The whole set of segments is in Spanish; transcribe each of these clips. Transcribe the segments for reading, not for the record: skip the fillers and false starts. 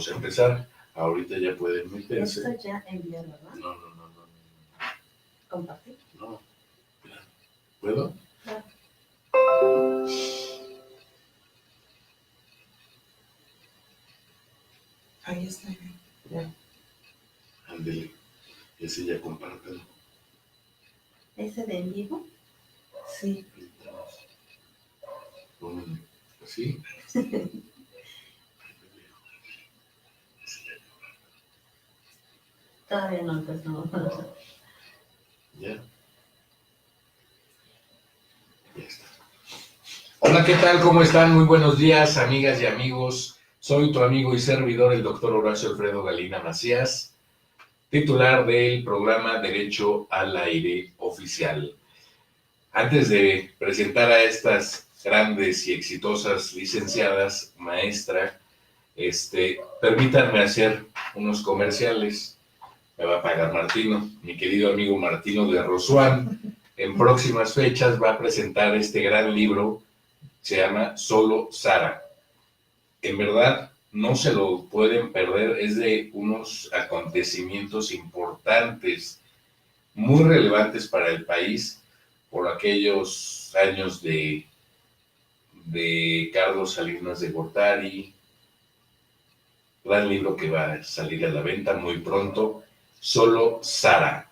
vamos a empezar. Ahorita ya pueden meterse. Esto ya envió, ¿verdad? No. ¿Compartir? No. ¿Puedo? Claro. Ahí está. Ya. Ándele. Ese ya compártelo. ¿Ese de en vivo? Sí. ¿Sí? Todavía no empezó. ¿Ya? Ya está. Hola, ¿qué tal? ¿Cómo están? Muy buenos días, amigas y amigos. Soy tu amigo y servidor, el doctor Horacio Alfredo Galina Macías, titular del programa Derecho al Aire Oficial. Antes de presentar a estas grandes y exitosas licenciadas, maestra, permítanme hacer unos comerciales. Me va a pagar Martino, mi querido amigo Martino de Rosuán. En próximas fechas va a presentar este gran libro, se llama Solo Sara. En verdad, no se lo pueden perder, es de unos acontecimientos importantes, muy relevantes para el país, por aquellos años de Carlos Salinas de Gortari. Gran libro que va a salir a la venta muy pronto, Solo Sara.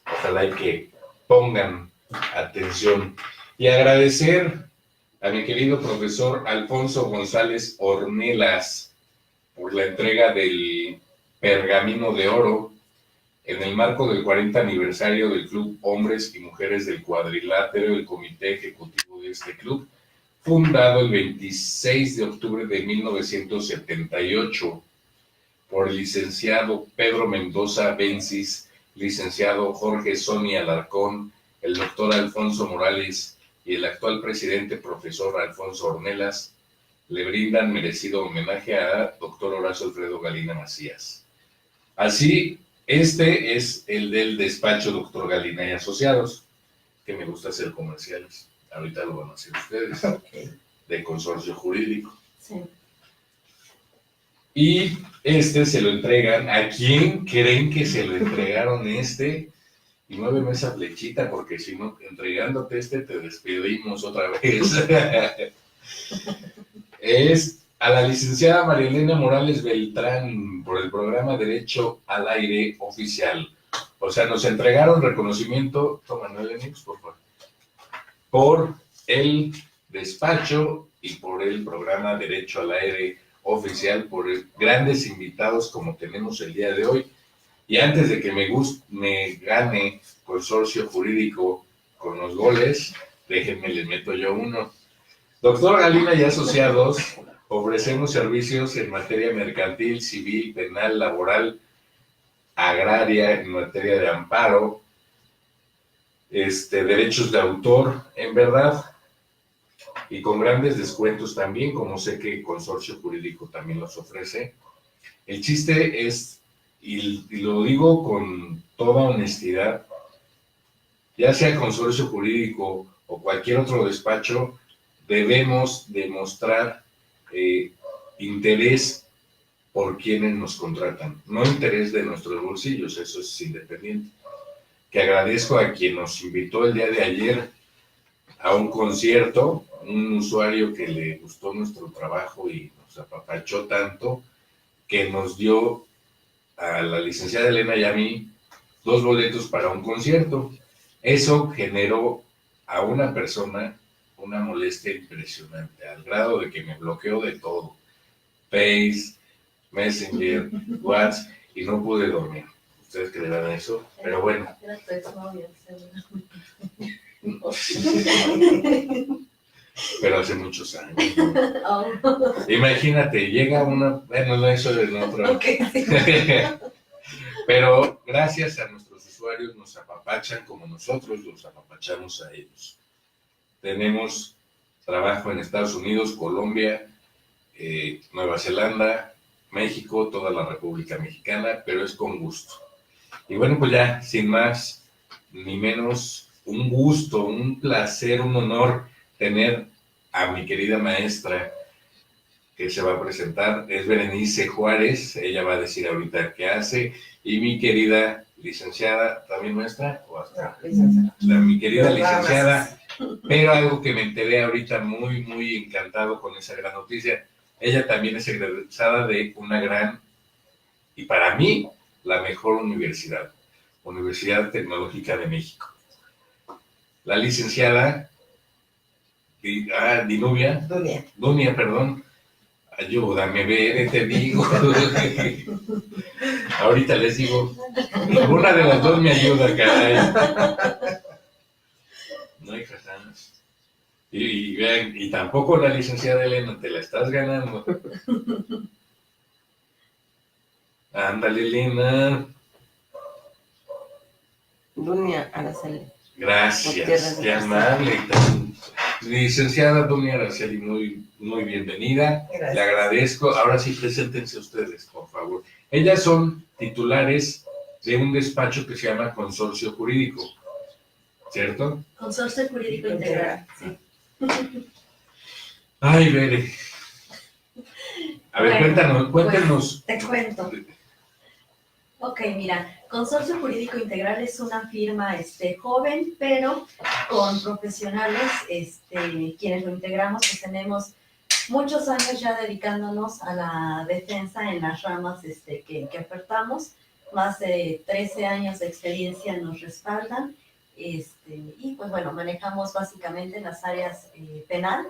Ojalá y que pongan atención. Y agradecer a mi querido profesor Alfonso González Ornelas por la entrega del Pergamino de Oro en el marco del 40 aniversario del Club Hombres y Mujeres del Cuadrilátero, el comité ejecutivo de este club, fundado el 26 de octubre de 1978 por el licenciado Pedro Mendoza Bencis, licenciado Jorge Sony Alarcón, el doctor Alfonso Morales y el actual presidente profesor Alfonso Ornelas, le brindan merecido homenaje a doctor Horacio Alfredo Galina Macías. Así, este es el del despacho doctor Galina y Asociados, que me gusta hacer comerciales. Ahorita lo van a hacer ustedes, Okay. De consorcio jurídico. Sí. Y se lo entregan. ¿A quién creen que se lo entregaron Y muéveme esa flechita, porque si no, entregándote te despedimos otra vez. Es a la licenciada María Elena Morales Beltrán por el programa Derecho al Aire Oficial. O sea, nos entregaron reconocimiento, toma, no, Lenix, por favor, por el despacho y por el programa Derecho al Aire Oficial, por grandes invitados como tenemos el día de hoy. Y antes de que me gane consorcio jurídico con los goles, déjenme, les meto yo uno. Doctor Galina y Asociados, ofrecemos servicios en materia mercantil, civil, penal, laboral, agraria, en materia de amparo, derechos de autor, en verdad, y con grandes descuentos también, como sé que el consorcio jurídico también los ofrece. El chiste es, y lo digo con toda honestidad, ya sea consorcio jurídico o cualquier otro despacho, debemos demostrar interés por quienes nos contratan, no interés de nuestros bolsillos, eso es independiente. Que agradezco a quien nos invitó el día de ayer a un concierto, un usuario que le gustó nuestro trabajo y nos apapachó tanto, que nos dio a la licenciada Elena y a mí 2 boletos para un concierto. Eso generó a una persona una molestia impresionante, al grado de que me bloqueó de todo. Face, Messenger, WhatsApp, y no pude dormir. ¿Ustedes creerán eso? Pero bueno. Era tu exnovia, seguro. Pero hace muchos años, ¿no? Oh. Imagínate, llega una... Bueno, no, eso es otro. Okay, sí. Pero gracias a nuestros usuarios nos apapachan como nosotros los apapachamos a ellos. Tenemos trabajo en Estados Unidos, Colombia, Nueva Zelanda, México, toda la República Mexicana, pero es con gusto. Y bueno, pues ya, sin más ni menos, un gusto, un placer, un honor tener a mi querida maestra que se va a presentar, es Berenice Juárez, ella va a decir ahorita qué hace, y mi querida licenciada, ¿también nuestra? ¿O hasta? No, licenciada. Mi querida Pero nada más. licenciada, pero algo que me enteré ahorita muy, muy encantado con esa gran noticia, ella también es egresada de una gran, y para mí, la mejor universidad, Universidad Tecnológica de México. La licenciada Dinubia, Dunia, perdón, ayúdame, ver, te digo. Ahorita les digo, ninguna de las dos me ayuda, caray. No hay jamás. Y vean, y tampoco la licenciada Elena, te la estás ganando. Ándale, Elena. Dunia Araceli. Gracias, qué amable. Licenciada Dunia Araceli, muy, muy bienvenida. Gracias. Le agradezco. Ahora sí, preséntense ustedes, por favor. Ellas son titulares de un despacho que se llama Consorcio Jurídico, ¿cierto? Consorcio Jurídico Integral. Sí. Ay, Bere. A ver, Bueno, cuéntanos. Te cuento. Ok, mira, Consorcio Jurídico Integral es una firma joven, pero con profesionales quienes lo integramos, pues tenemos muchos años ya dedicándonos a la defensa en las ramas que ofertamos. Más de 13 años de experiencia nos respaldan. Y pues bueno, manejamos básicamente las áreas penal,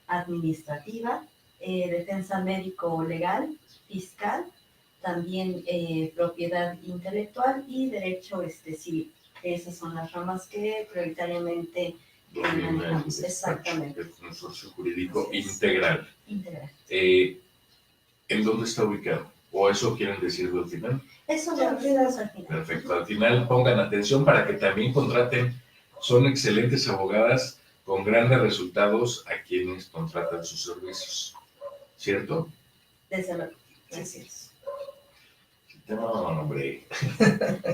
administrativa, defensa médico-legal, fiscal, también propiedad intelectual y derecho civil. Esas son las ramas que prioritariamente manejamos. Exactamente. El Consorcio Jurídico Integral. Integral. ¿En dónde está ubicado? ¿O eso quieren decirlo al final? Eso lo olvidamos al final. Perfecto. Al final pongan atención para que también contraten. Son excelentes abogadas con grandes resultados a quienes contratan sus servicios. ¿Cierto? Desde luego. Así es. No, hombre.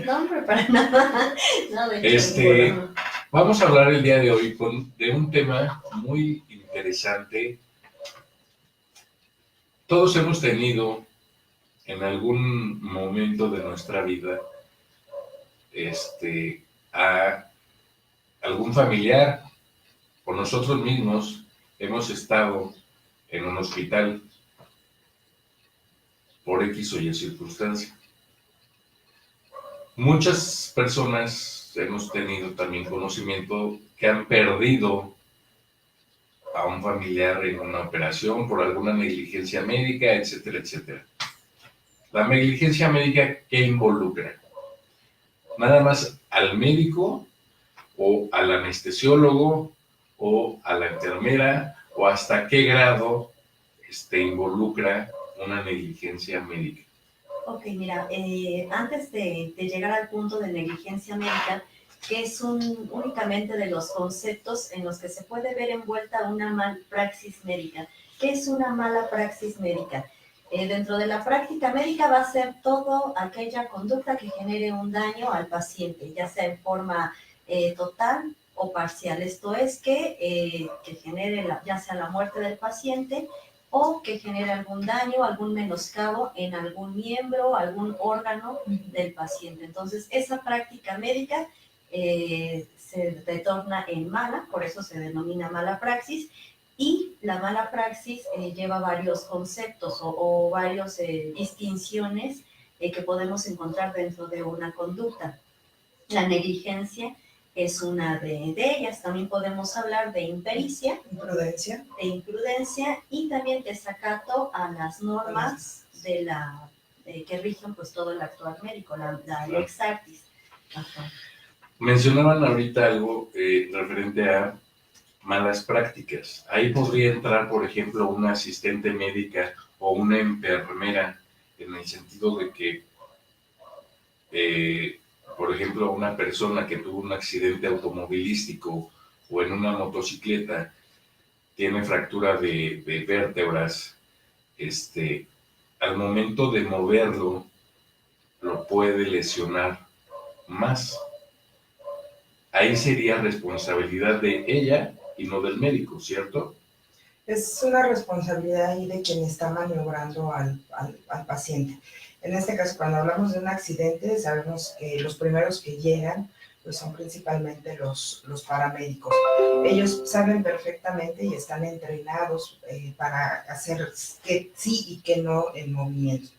No, hombre, para nada. No, de hecho, no. Vamos a hablar el día de hoy de un tema muy interesante. Todos hemos tenido en algún momento de nuestra vida a algún familiar o nosotros mismos hemos estado en un hospital por X o Y circunstancia. Muchas personas hemos tenido también conocimiento que han perdido a un familiar en una operación por alguna negligencia médica, etcétera, etcétera. La negligencia médica, ¿qué involucra? Nada más al médico o al anestesiólogo o a la enfermera o hasta qué grado involucra una negligencia médica. Ok, mira, antes de llegar al punto de negligencia médica, que es únicamente de los conceptos en los que se puede ver envuelta una malpraxis médica. ¿Qué es una mala praxis médica? Dentro de la práctica médica va a ser toda aquella conducta que genere un daño al paciente, ya sea en forma total o parcial. Esto es que genere ya sea la muerte del paciente o que genere algún daño, algún menoscabo en algún miembro, algún órgano del paciente. Entonces, esa práctica médica se retorna en mala, por eso se denomina mala praxis, y la mala praxis lleva varios conceptos o varias distinciones que podemos encontrar dentro de una conducta. La negligencia es una de ellas. También podemos hablar de impericia, de imprudencia y también desacato a las normas de que rigen pues todo el actuar médico, la lex artis. Ajá. Mencionaban ahorita algo referente a malas prácticas. Ahí podría entrar, por ejemplo, una asistente médica o una enfermera, en el sentido de que por ejemplo, una persona que tuvo un accidente automovilístico o en una motocicleta tiene fractura de vértebras, al momento de moverlo lo puede lesionar más. Ahí sería responsabilidad de ella y no del médico, ¿cierto? Es una responsabilidad ahí de quien está maniobrando al paciente. En este caso, cuando hablamos de un accidente, sabemos que los primeros que llegan pues son principalmente los paramédicos. Ellos saben perfectamente y están entrenados para hacer que sí y que no en movimientos.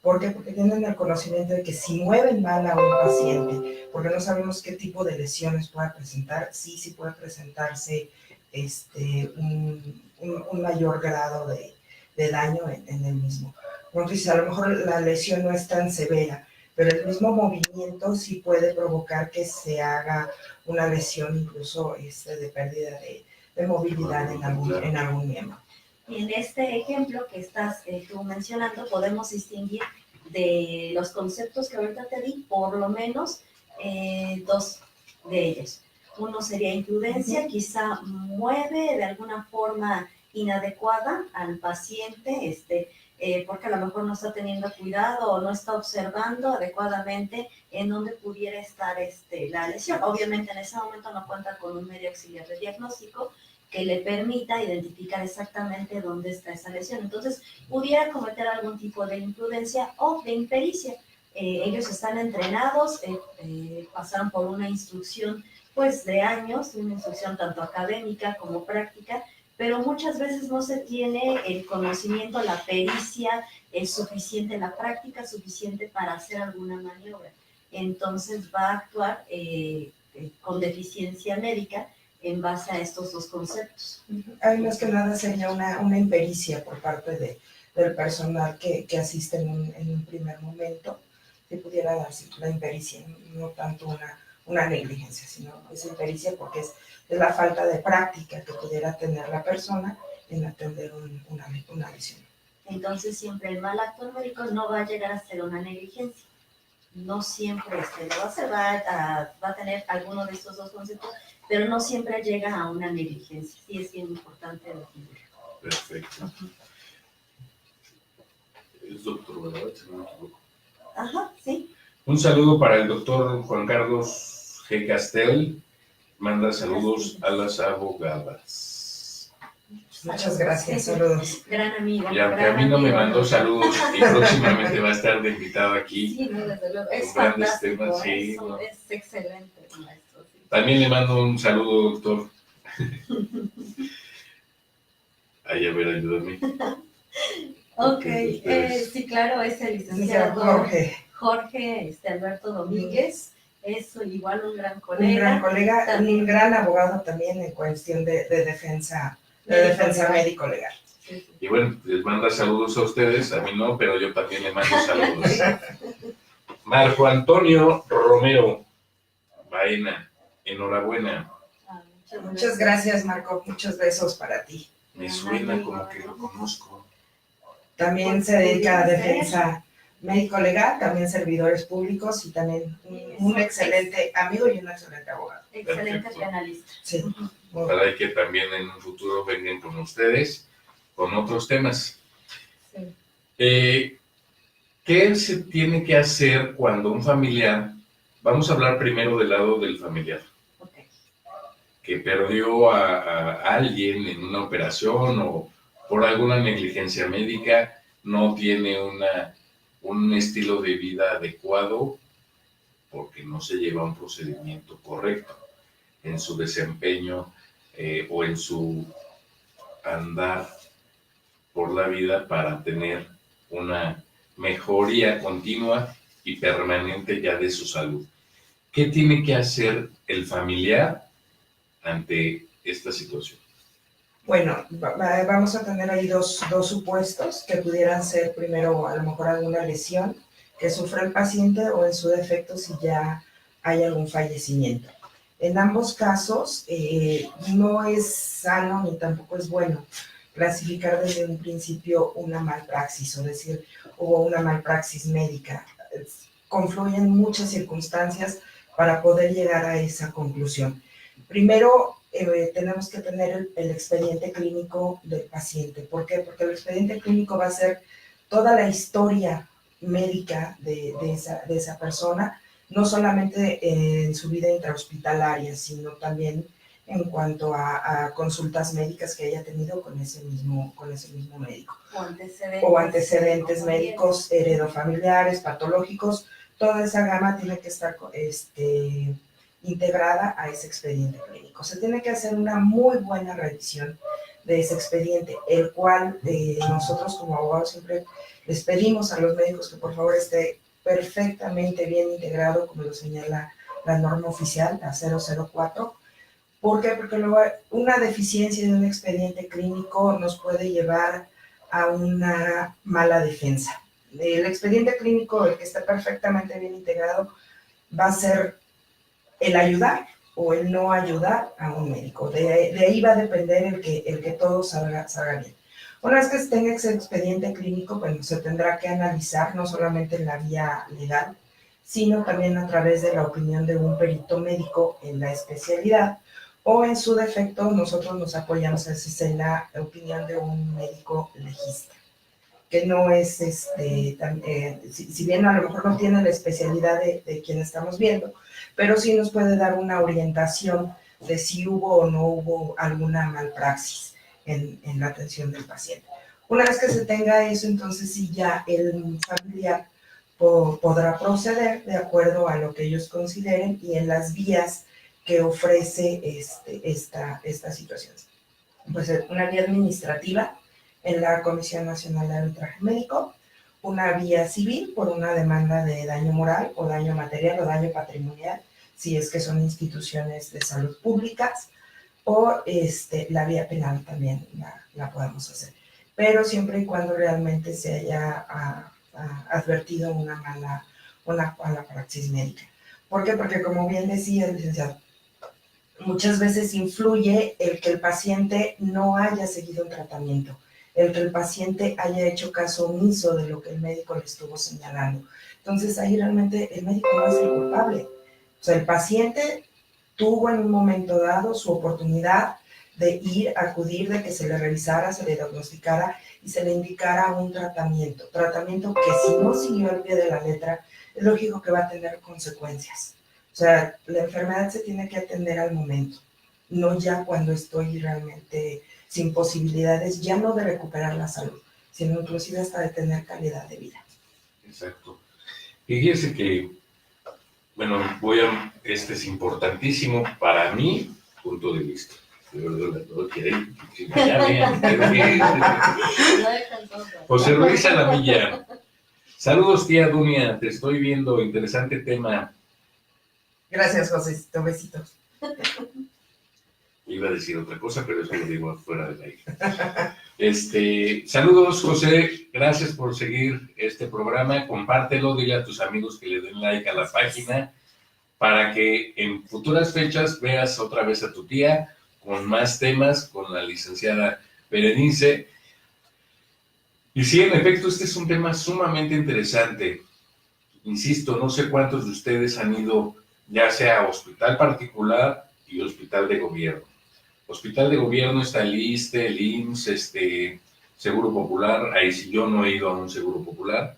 ¿Por qué? Porque tienen el conocimiento de que si mueven mal a un paciente, porque no sabemos qué tipo de lesiones pueda presentar, sí puede presentarse un mayor grado de daño en el mismo. Entonces, a lo mejor la lesión no es tan severa, pero el mismo movimiento sí puede provocar que se haga una lesión incluso de pérdida de movilidad en algún miembro. Y en este ejemplo que estás tú mencionando, podemos distinguir de los conceptos que ahorita te di, por lo menos dos de ellos. Uno sería imprudencia, quizá mueve de alguna forma inadecuada al paciente, porque a lo mejor no está teniendo cuidado o no está observando adecuadamente en dónde pudiera estar la lesión. Obviamente en ese momento no cuenta con un medio auxiliar de diagnóstico que le permita identificar exactamente dónde está esa lesión. Entonces, pudiera cometer algún tipo de imprudencia o de impericia. Ellos están entrenados, pasaron por una instrucción pues de años, una instrucción tanto académica como práctica, pero muchas veces no se tiene el conocimiento, la pericia suficiente, la práctica suficiente para hacer alguna maniobra. Entonces va a actuar con deficiencia médica en base a estos dos conceptos. Hay más que nada sería una impericia por parte del personal que asiste en un primer momento, que pudiera darse la impericia, no tanto una negligencia, sino esa impericia porque es la falta de práctica que pudiera tener la persona en atender una lesión. Entonces siempre el mal acto médico no va a llegar a ser una negligencia. No siempre lo va a hacer, va a tener alguno de estos dos conceptos, pero no siempre llega a una negligencia. Sí es bien importante definirlo. Perfecto. Es doctor, ¿verdad? Si no me equivoco. Ajá, sí. Un saludo para el doctor Juan Carlos G. Castel. Manda saludos a las abogadas. Muchas gracias, saludos. Gran amigo. Y aunque a mí no me mandó saludos y próximamente va a estar de invitado aquí. Sí, no, desde luego. Es con grandes fantástico, temas, sí, eso ¿no? es excelente, maestro. Sí. También le mando un saludo, doctor. Ay, a ver, ayúdame. Ok, sí, claro, es el licenciado Jorge Alberto Domínguez. Es igual un gran colega. Un gran colega, también un gran abogado también en cuestión de defensa médico legal. Sí, sí. Y bueno, les manda saludos a ustedes, a mí no, pero yo también le mando saludos. Marco Antonio Romero Baena, enhorabuena. Muchas gracias, Marco, muchos besos para ti. Me suena como que lo conozco. También se dedica a defensa médico legal, también servidores públicos y también un excelente amigo y un excelente abogado. Excelente Perfecto. penalista. Sí. Para que también en un futuro vengan con ustedes con otros temas. Sí. ¿Qué se tiene que hacer cuando un familiar, vamos a hablar primero del lado del familiar, Okay. que perdió a alguien en una operación o por alguna negligencia médica, no tiene un estilo de vida adecuado porque no se lleva un procedimiento correcto en su desempeño o en su andar por la vida para tener una mejoría continua y permanente ya de su salud. ¿Qué tiene que hacer el familiar ante esta situación? Bueno, vamos a tener ahí dos supuestos que pudieran ser primero a lo mejor alguna lesión que sufre el paciente o en su defecto si ya hay algún fallecimiento. En ambos casos no es sano ni tampoco es bueno clasificar desde un principio una malpraxis, o decir, hubo una malpraxis médica. Confluyen muchas circunstancias para poder llegar a esa conclusión. Primero, tenemos que tener el expediente clínico del paciente. ¿Por qué? Porque el expediente clínico va a ser toda la historia médica de esa persona, no solamente en su vida intrahospitalaria, sino también en cuanto a consultas médicas que haya tenido con ese mismo médico. O antecedentes médicos heredofamiliares, patológicos, toda esa gama tiene que estar integrada a ese expediente clínico. Se tiene que hacer una muy buena revisión de ese expediente, el cual nosotros como abogados siempre les pedimos a los médicos que por favor esté perfectamente bien integrado, como lo señala la norma oficial, la 004. ¿Por qué? Porque luego una deficiencia de un expediente clínico nos puede llevar a una mala defensa. El expediente clínico, el que está perfectamente bien integrado, va a ser el ayudar o el no ayudar a un médico. De ahí va a depender el que todo salga bien. Una vez que se tenga ese expediente clínico, bueno, se tendrá que analizar no solamente en la vía legal, sino también a través de la opinión de un perito médico en la especialidad, o en su defecto nosotros nos apoyamos en la opinión de un médico legista, que no es, si bien a lo mejor no tiene la especialidad de quien estamos viendo, pero sí nos puede dar una orientación de si hubo o no hubo alguna malpraxis en la atención del paciente. Una vez que se tenga eso, entonces sí ya el familiar podrá proceder de acuerdo a lo que ellos consideren y en las vías que ofrece esta situación. Pues una vía administrativa en la Comisión Nacional de Arbitraje Médico, una vía civil por una demanda de daño moral o daño material o daño patrimonial, si es que son instituciones de salud públicas, o la vía penal también la podemos hacer. Pero siempre y cuando realmente se haya advertido una mala praxis médica. ¿Por qué? Porque como bien decía el licenciado, muchas veces influye el que el paciente no haya seguido un tratamiento, el que el paciente haya hecho caso omiso de lo que el médico le estuvo señalando. Entonces ahí realmente el médico no es el culpable. O sea, el paciente tuvo en un momento dado su oportunidad de acudir, de que se le revisara, se le diagnosticara y se le indicara un tratamiento que si no siguió al pie de la letra, es lógico que va a tener consecuencias. O sea, la enfermedad se tiene que atender al momento, no ya cuando estoy realmente sin posibilidades, ya no de recuperar la salud, sino inclusive hasta de tener calidad de vida. Exacto. Fíjese que, bueno, este es importantísimo para mi punto de vista. José Luis Alamilla. Saludos, tía Dunia, te estoy viendo, interesante tema. Gracias, Josecito, besitos. Iba a decir otra cosa, pero eso lo digo fuera del aire. Saludos, José, gracias por seguir este programa, compártelo, dile a tus amigos que le den like a la página, para que en futuras fechas veas otra vez a tu tía, con más temas, con la licenciada Berenice. Y sí, en efecto, este es un tema sumamente interesante. Insisto, no sé cuántos de ustedes han ido ya sea a hospital particular y hospital de gobierno. Hospital de gobierno está el ISSSTE, el IMSS, Seguro Popular. Ahí sí yo no he ido a un Seguro Popular,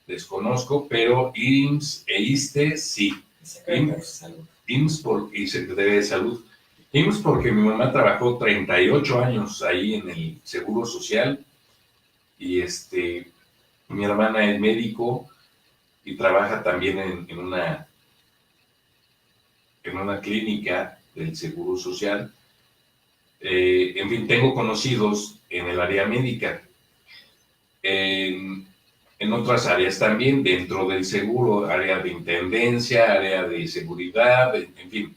desconozco, pero IMSS e ISSSTE sí. IMSS y Secretaría de Salud. IMSS porque mi mamá trabajó 38 años ahí en el Seguro Social y mi hermana es médico y trabaja también en una clínica del Seguro Social. En fin, tengo conocidos en el área médica, en otras áreas también, dentro del seguro, área de intendencia, área de seguridad, en fin.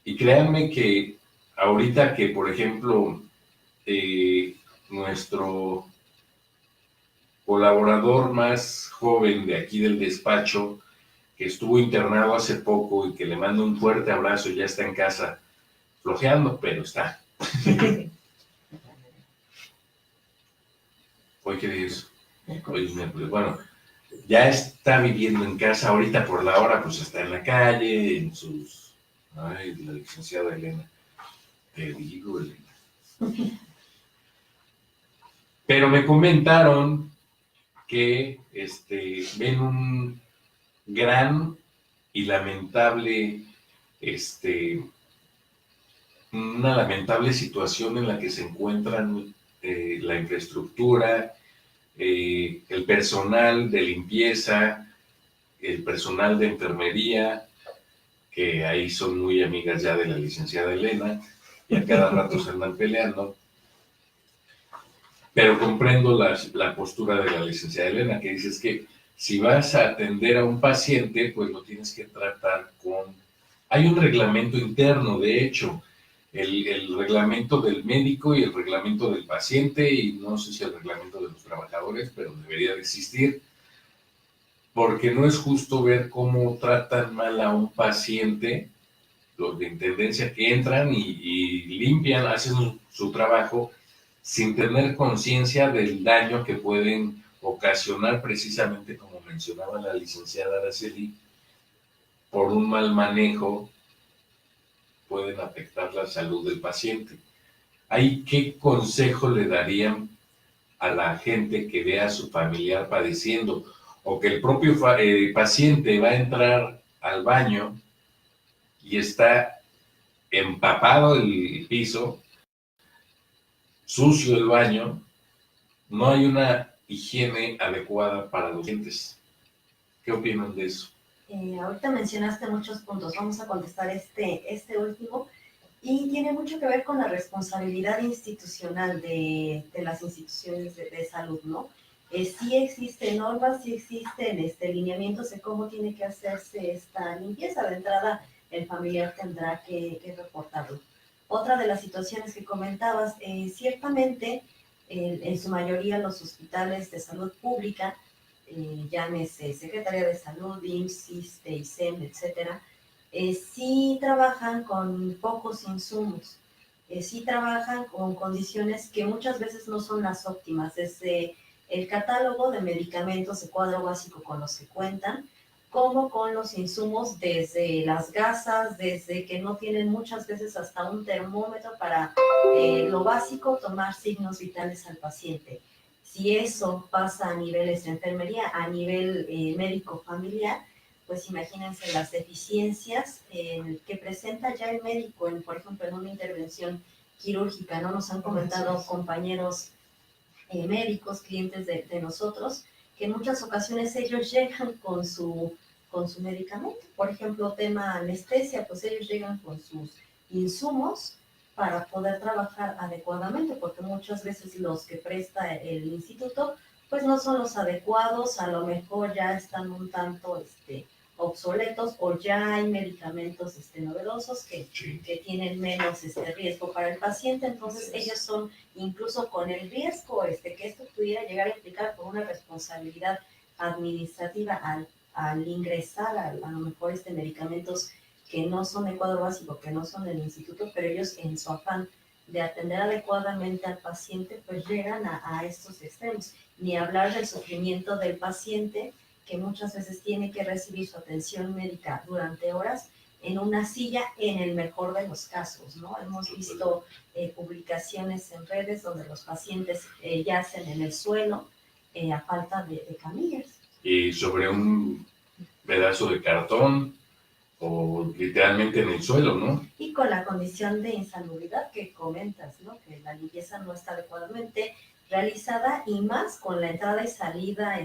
Y créanme que ahorita que, por ejemplo, nuestro colaborador más joven de aquí del despacho, que estuvo internado hace poco y que le mando un fuerte abrazo, ya está en casa, flojeando, pero está. Hoy qué día es, hoy es miércoles. Bueno, ya está viviendo en casa ahorita por la hora, pues está en la calle, en sus... Ay, la licenciada Elena. Te digo, Elena. Pero me comentaron que ven un gran y lamentable una lamentable situación en la que se encuentran la infraestructura, el personal de limpieza, el personal de enfermería, que ahí son muy amigas ya de la licenciada Elena, y a cada rato se andan peleando. Pero comprendo la postura de la licenciada Elena, que dice es que si vas a atender a un paciente, pues lo tienes que tratar con... Hay un reglamento interno, de hecho, el reglamento del médico y el reglamento del paciente, y no sé si el reglamento de los trabajadores, pero debería de existir, porque no es justo ver cómo tratan mal a un paciente, los de intendencia que entran y limpian, hacen su trabajo sin tener conciencia del daño que pueden ocasionar, precisamente como mencionaba la licenciada Araceli, por un mal manejo pueden afectar la salud del paciente. ¿Ahí qué consejo le darían a la gente que vea a su familiar padeciendo o que el propio paciente va a entrar al baño y está empapado el piso, sucio el baño, no hay una higiene adecuada para los dientes? ¿Qué opinan de eso? Ahorita mencionaste muchos puntos, vamos a contestar este último, y tiene mucho que ver con la responsabilidad institucional de las instituciones de salud, ¿no? Sí existen normas, sí existen lineamientos de cómo tiene que hacerse esta limpieza. De entrada, el familiar tendrá que reportarlo. Otra de las situaciones que comentabas, ciertamente, en su mayoría los hospitales de salud pública, llámese Secretaría de Salud, IMSS, ISSSTE, ISEM, etcétera, sí trabajan con pocos insumos, sí trabajan con condiciones que muchas veces no son las óptimas, desde el catálogo de medicamentos de cuadro básico con los que cuentan, como con los insumos, desde las gasas, desde que no tienen muchas veces hasta un termómetro para lo básico, tomar signos vitales al paciente. Si eso pasa a niveles de enfermería, a nivel médico familiar, pues imagínense las deficiencias que presenta ya el médico, por ejemplo, en una intervención quirúrgica, ¿no? Nos han comentado compañeros médicos, clientes de nosotros, que en muchas ocasiones ellos llegan con su medicamento. Por ejemplo, tema anestesia, pues ellos llegan con sus insumos para poder trabajar adecuadamente, porque muchas veces los que presta el instituto, pues no son los adecuados, a lo mejor ya están un tanto obsoletos, o ya hay medicamentos novedosos que tienen menos riesgo para el paciente. Entonces ellos son, incluso con el riesgo que esto pudiera llegar a implicar por una responsabilidad administrativa al ingresar a lo mejor medicamentos que no son de cuadro básico, que no son del instituto, pero ellos en su afán de atender adecuadamente al paciente, pues llegan a estos extremos. Ni hablar del sufrimiento del paciente, que muchas veces tiene que recibir su atención médica durante horas en una silla, en el mejor de los casos, ¿no? Hemos visto publicaciones en redes donde los pacientes yacen en el suelo a falta de camillas. Y sobre un pedazo de cartón o literalmente en el suelo, ¿no? Y con la condición de insalubridad que comentas, ¿no? Que la limpieza no está adecuadamente realizada, y más con la entrada y salida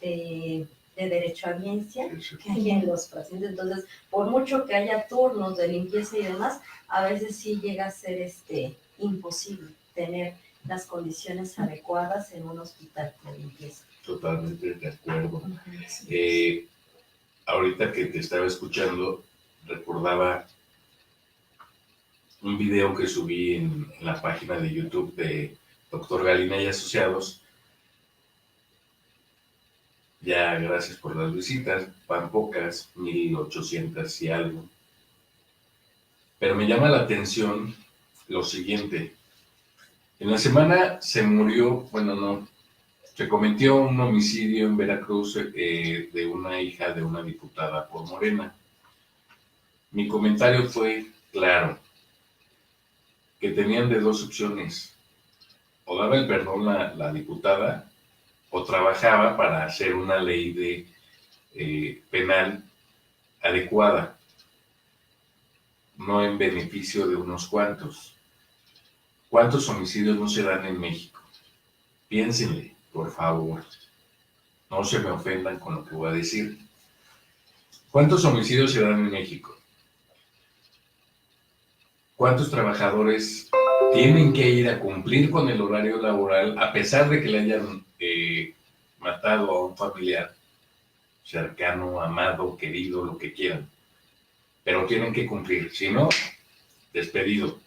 de derechohabiencia que hay en los pacientes. Entonces, por mucho que haya turnos de limpieza y demás, a veces sí llega a ser imposible tener las condiciones adecuadas en un hospital de limpieza. Totalmente de acuerdo. Ahorita que te estaba escuchando, recordaba un video que subí en la página de YouTube de Dr. Galina y Asociados. Ya, gracias por las visitas, van pocas, 1800 y algo. Pero me llama la atención lo siguiente. En la semana se murió, bueno, no, se cometió un homicidio en Veracruz de una hija de una diputada por Morena. Mi comentario fue claro, que tenían de dos opciones: o daba el perdón la diputada, o trabajaba para hacer una ley penal adecuada. no en beneficio de unos cuantos. ¿Cuántos homicidios no se dan en México? Piénsenle, por favor. No se me ofendan con lo que voy a decir. ¿Cuántos homicidios se dan en México? ¿Cuántos trabajadores tienen que ir a cumplir con el horario laboral a pesar de que le hayan matado a un familiar cercano, amado, querido, lo que quieran? Pero tienen que cumplir, si no, despedido.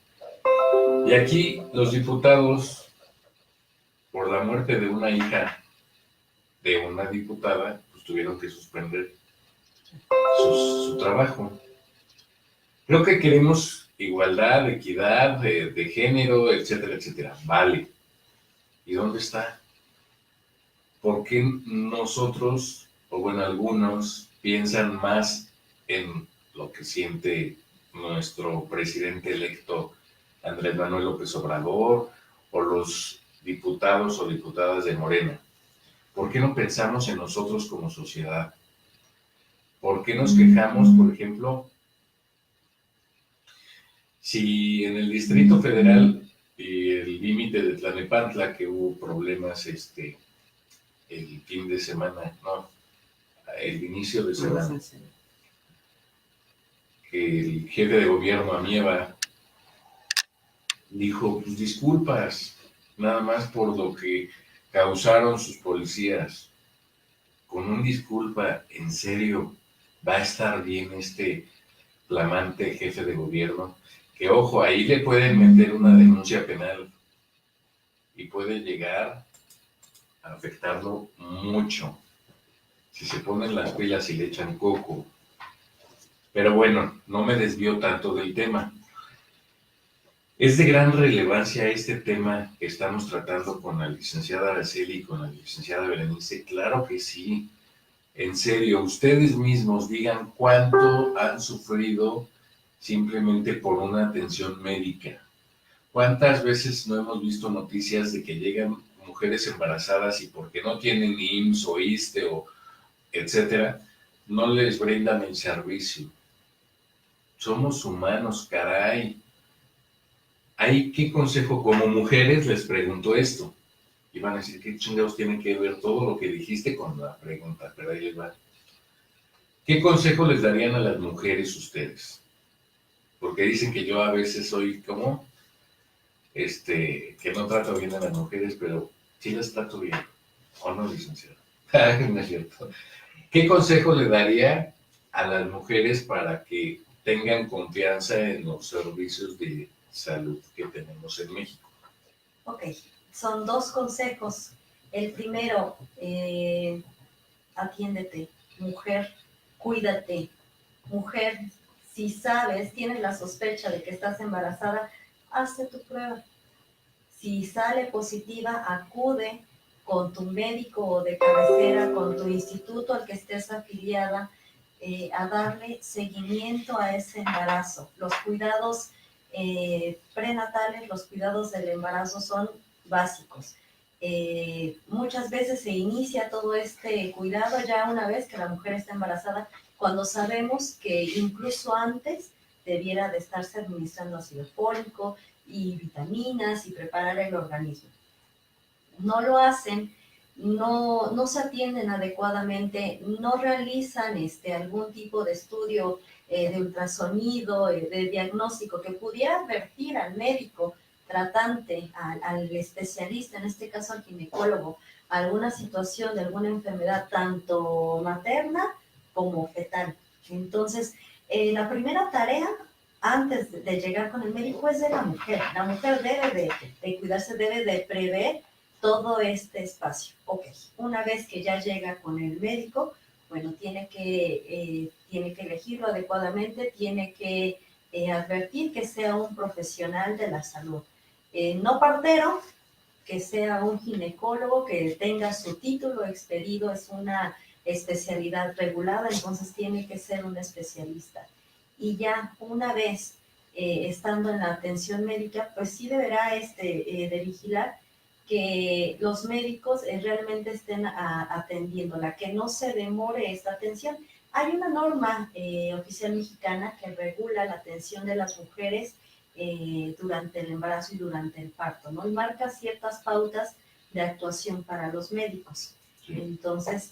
Y aquí los diputados, por la muerte de una hija de una diputada, pues tuvieron que suspender su trabajo. Creo que queremos igualdad, equidad de género, etcétera, etcétera. Vale. ¿Y dónde está? ¿Por qué nosotros, o bueno, algunos, piensan más en lo que siente nuestro presidente electo Andrés Manuel López Obrador o los diputados o diputadas de Morena? ¿Por qué no pensamos en nosotros como sociedad? ¿Por qué nos quejamos, por ejemplo, si en el Distrito Federal y el límite de Tlalnepantla, que hubo problemas el fin de semana, no, el inicio de semana, que el jefe de gobierno Amieva dijo, pues disculpas, nada más por lo que causaron sus policías. Con un disculpa, en serio, va a estar bien este flamante jefe de gobierno, que ojo, ahí le pueden meter una denuncia penal y puede llegar a afectarlo mucho si se ponen las pilas y le echan coco. Pero bueno, no me desvío tanto del tema. Es de gran relevancia este tema que estamos tratando con la licenciada Araceli y con la licenciada Berenice. Claro que sí. En serio, ustedes mismos digan cuánto han sufrido simplemente por una atención médica. ¿Cuántas veces no hemos visto noticias de que llegan mujeres embarazadas y porque no tienen ni IMSS o ISSSTE o etcétera, no les brindan el servicio? Somos humanos, caray. ¿Qué consejo como mujeres les pregunto esto? Y van a decir, ¿qué chingados tiene que ver todo lo que dijiste con la pregunta? Pero ahí les va. ¿Qué consejo les darían a las mujeres ustedes? Porque dicen que yo a veces soy como, que no trato bien a las mujeres, pero sí las trato bien. ¿O no, licenciado? No es cierto. ¿Qué consejo le daría a las mujeres para que tengan confianza en los servicios de salud que tenemos en México? Ok, son dos consejos. El primero, atiéndete. Mujer, cuídate. Mujer, si sabes, tienes la sospecha de que estás embarazada, hazte tu prueba. Si sale positiva, acude con tu médico de cabecera, con tu instituto al que estés afiliada, a darle seguimiento a ese embarazo. Los cuidados prenatales, los cuidados del embarazo son básicos. Muchas veces se inicia todo este cuidado ya una vez que la mujer está embarazada, cuando sabemos que incluso antes debiera de estarse administrando ácido fólico y vitaminas y preparar el organismo. No lo hacen, no se atienden adecuadamente, no realizan algún tipo de estudio de ultrasonido, de diagnóstico que pudiera advertir al médico tratante, al especialista, en este caso al ginecólogo, alguna situación de alguna enfermedad, tanto materna como fetal. Entonces, la primera tarea antes de llegar con el médico es de la mujer. La mujer debe de cuidarse, debe de prever todo este espacio. Ok, una vez que ya llega con el médico, bueno, tiene que elegirlo adecuadamente, tiene que advertir que sea un profesional de la salud. No partero, que sea un ginecólogo, que tenga su título expedido, es una especialidad regulada, entonces tiene que ser un especialista. Y ya una vez estando en la atención médica, pues sí deberá de vigilar que los médicos realmente estén atendiéndola, que no se demore esta atención. Hay una norma oficial mexicana que regula la atención de las mujeres durante el embarazo y durante el parto, ¿no? Y marca ciertas pautas de actuación para los médicos. Sí. Entonces,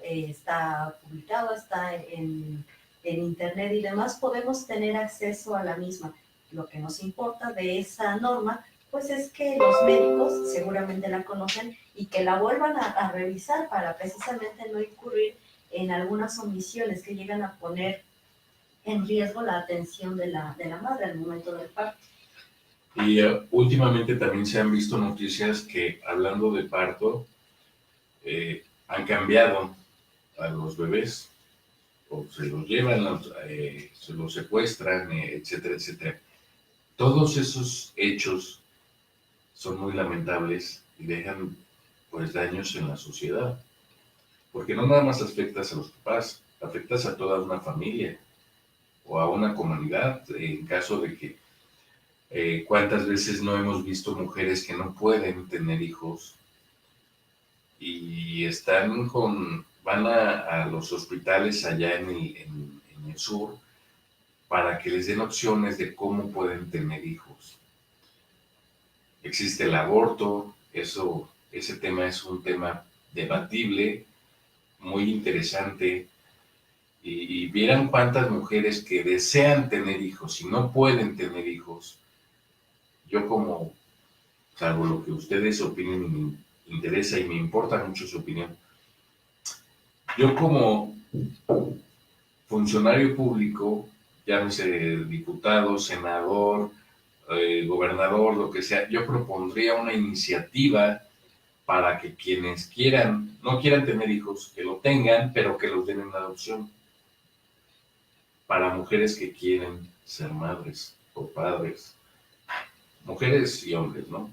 está publicado, está en internet y demás, podemos tener acceso a la misma. Lo que nos importa de esa norma, pues es que los médicos seguramente la conocen y que la vuelvan a revisar para precisamente no incurrir en algunas omisiones que llegan a poner en riesgo la atención de la madre al momento del parto. Y últimamente también se han visto noticias que, hablando de parto, han cambiado a los bebés, o se los llevan, se los secuestran, etcétera, etcétera. Todos esos hechos son muy lamentables y dejan pues daños en la sociedad, porque no nada más afectas a los papás, afectas a toda una familia o a una comunidad, en caso de que cuántas veces no hemos visto mujeres que no pueden tener hijos y van a los hospitales allá en el sur para que les den opciones de cómo pueden tener hijos. Existe el aborto, ese tema es un tema debatible, muy interesante, y vieran cuántas mujeres que desean tener hijos y no pueden tener hijos. Yo como, salvo lo que ustedes opinen, me interesa y me importa mucho su opinión, yo como funcionario público, llámese diputado, senador, gobernador, lo que sea, yo propondría una iniciativa para que quienes no quieran tener hijos, que lo tengan, pero que los den en adopción. Para mujeres que quieren ser madres o padres, mujeres y hombres, ¿no?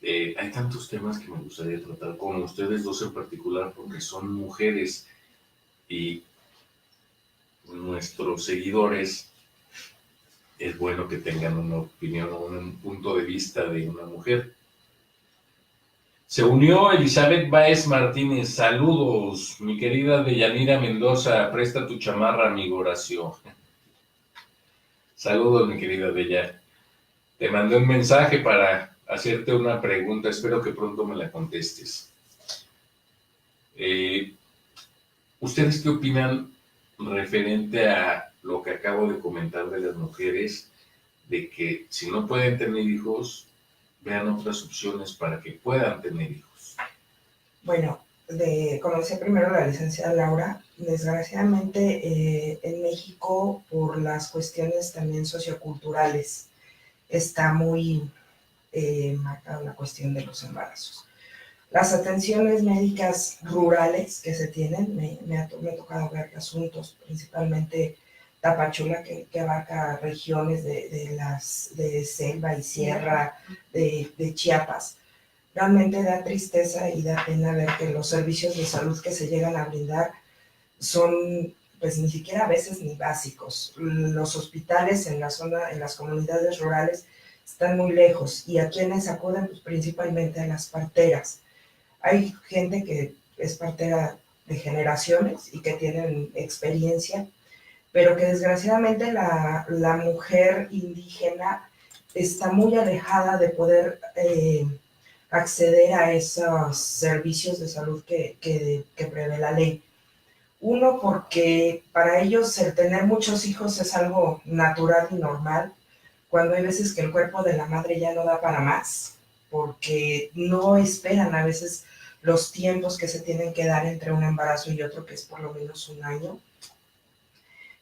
Hay tantos temas que me gustaría tratar con ustedes dos en particular, porque son mujeres y nuestros seguidores, es bueno que tengan una opinión o un punto de vista de una mujer. Se unió Elizabeth Báez Martínez. Saludos, mi querida Deyanira Mendoza. Presta tu chamarra, amigo Horacio. Saludos, mi querida Deya. Te mandé un mensaje para hacerte una pregunta. Espero que pronto me la contestes. ¿Ustedes qué opinan referente a lo que acabo de comentar de las mujeres? De que si no pueden tener hijos, vean otras opciones para que puedan tener hijos. Bueno, como decía primero la licenciada Laura, desgraciadamente en México, por las cuestiones también socioculturales, está muy marcada la cuestión de los embarazos. Las atenciones médicas rurales que se tienen, me ha tocado ver asuntos, principalmente Tapachula, que abarca regiones de selva y sierra de Chiapas. Realmente da tristeza y da pena ver que los servicios de salud que se llegan a brindar son, pues ni siquiera a veces ni básicos. Los hospitales en las comunidades rurales están muy lejos, y a quienes acuden, pues principalmente a las parteras. Hay gente que es partera de generaciones y que tienen experiencia, pero que desgraciadamente la mujer indígena está muy alejada de poder acceder a esos servicios de salud que prevé la ley. Uno, porque para ellos el tener muchos hijos es algo natural y normal, cuando hay veces que el cuerpo de la madre ya no da para más, porque no esperan a veces los tiempos que se tienen que dar entre un embarazo y otro, que es por lo menos un año,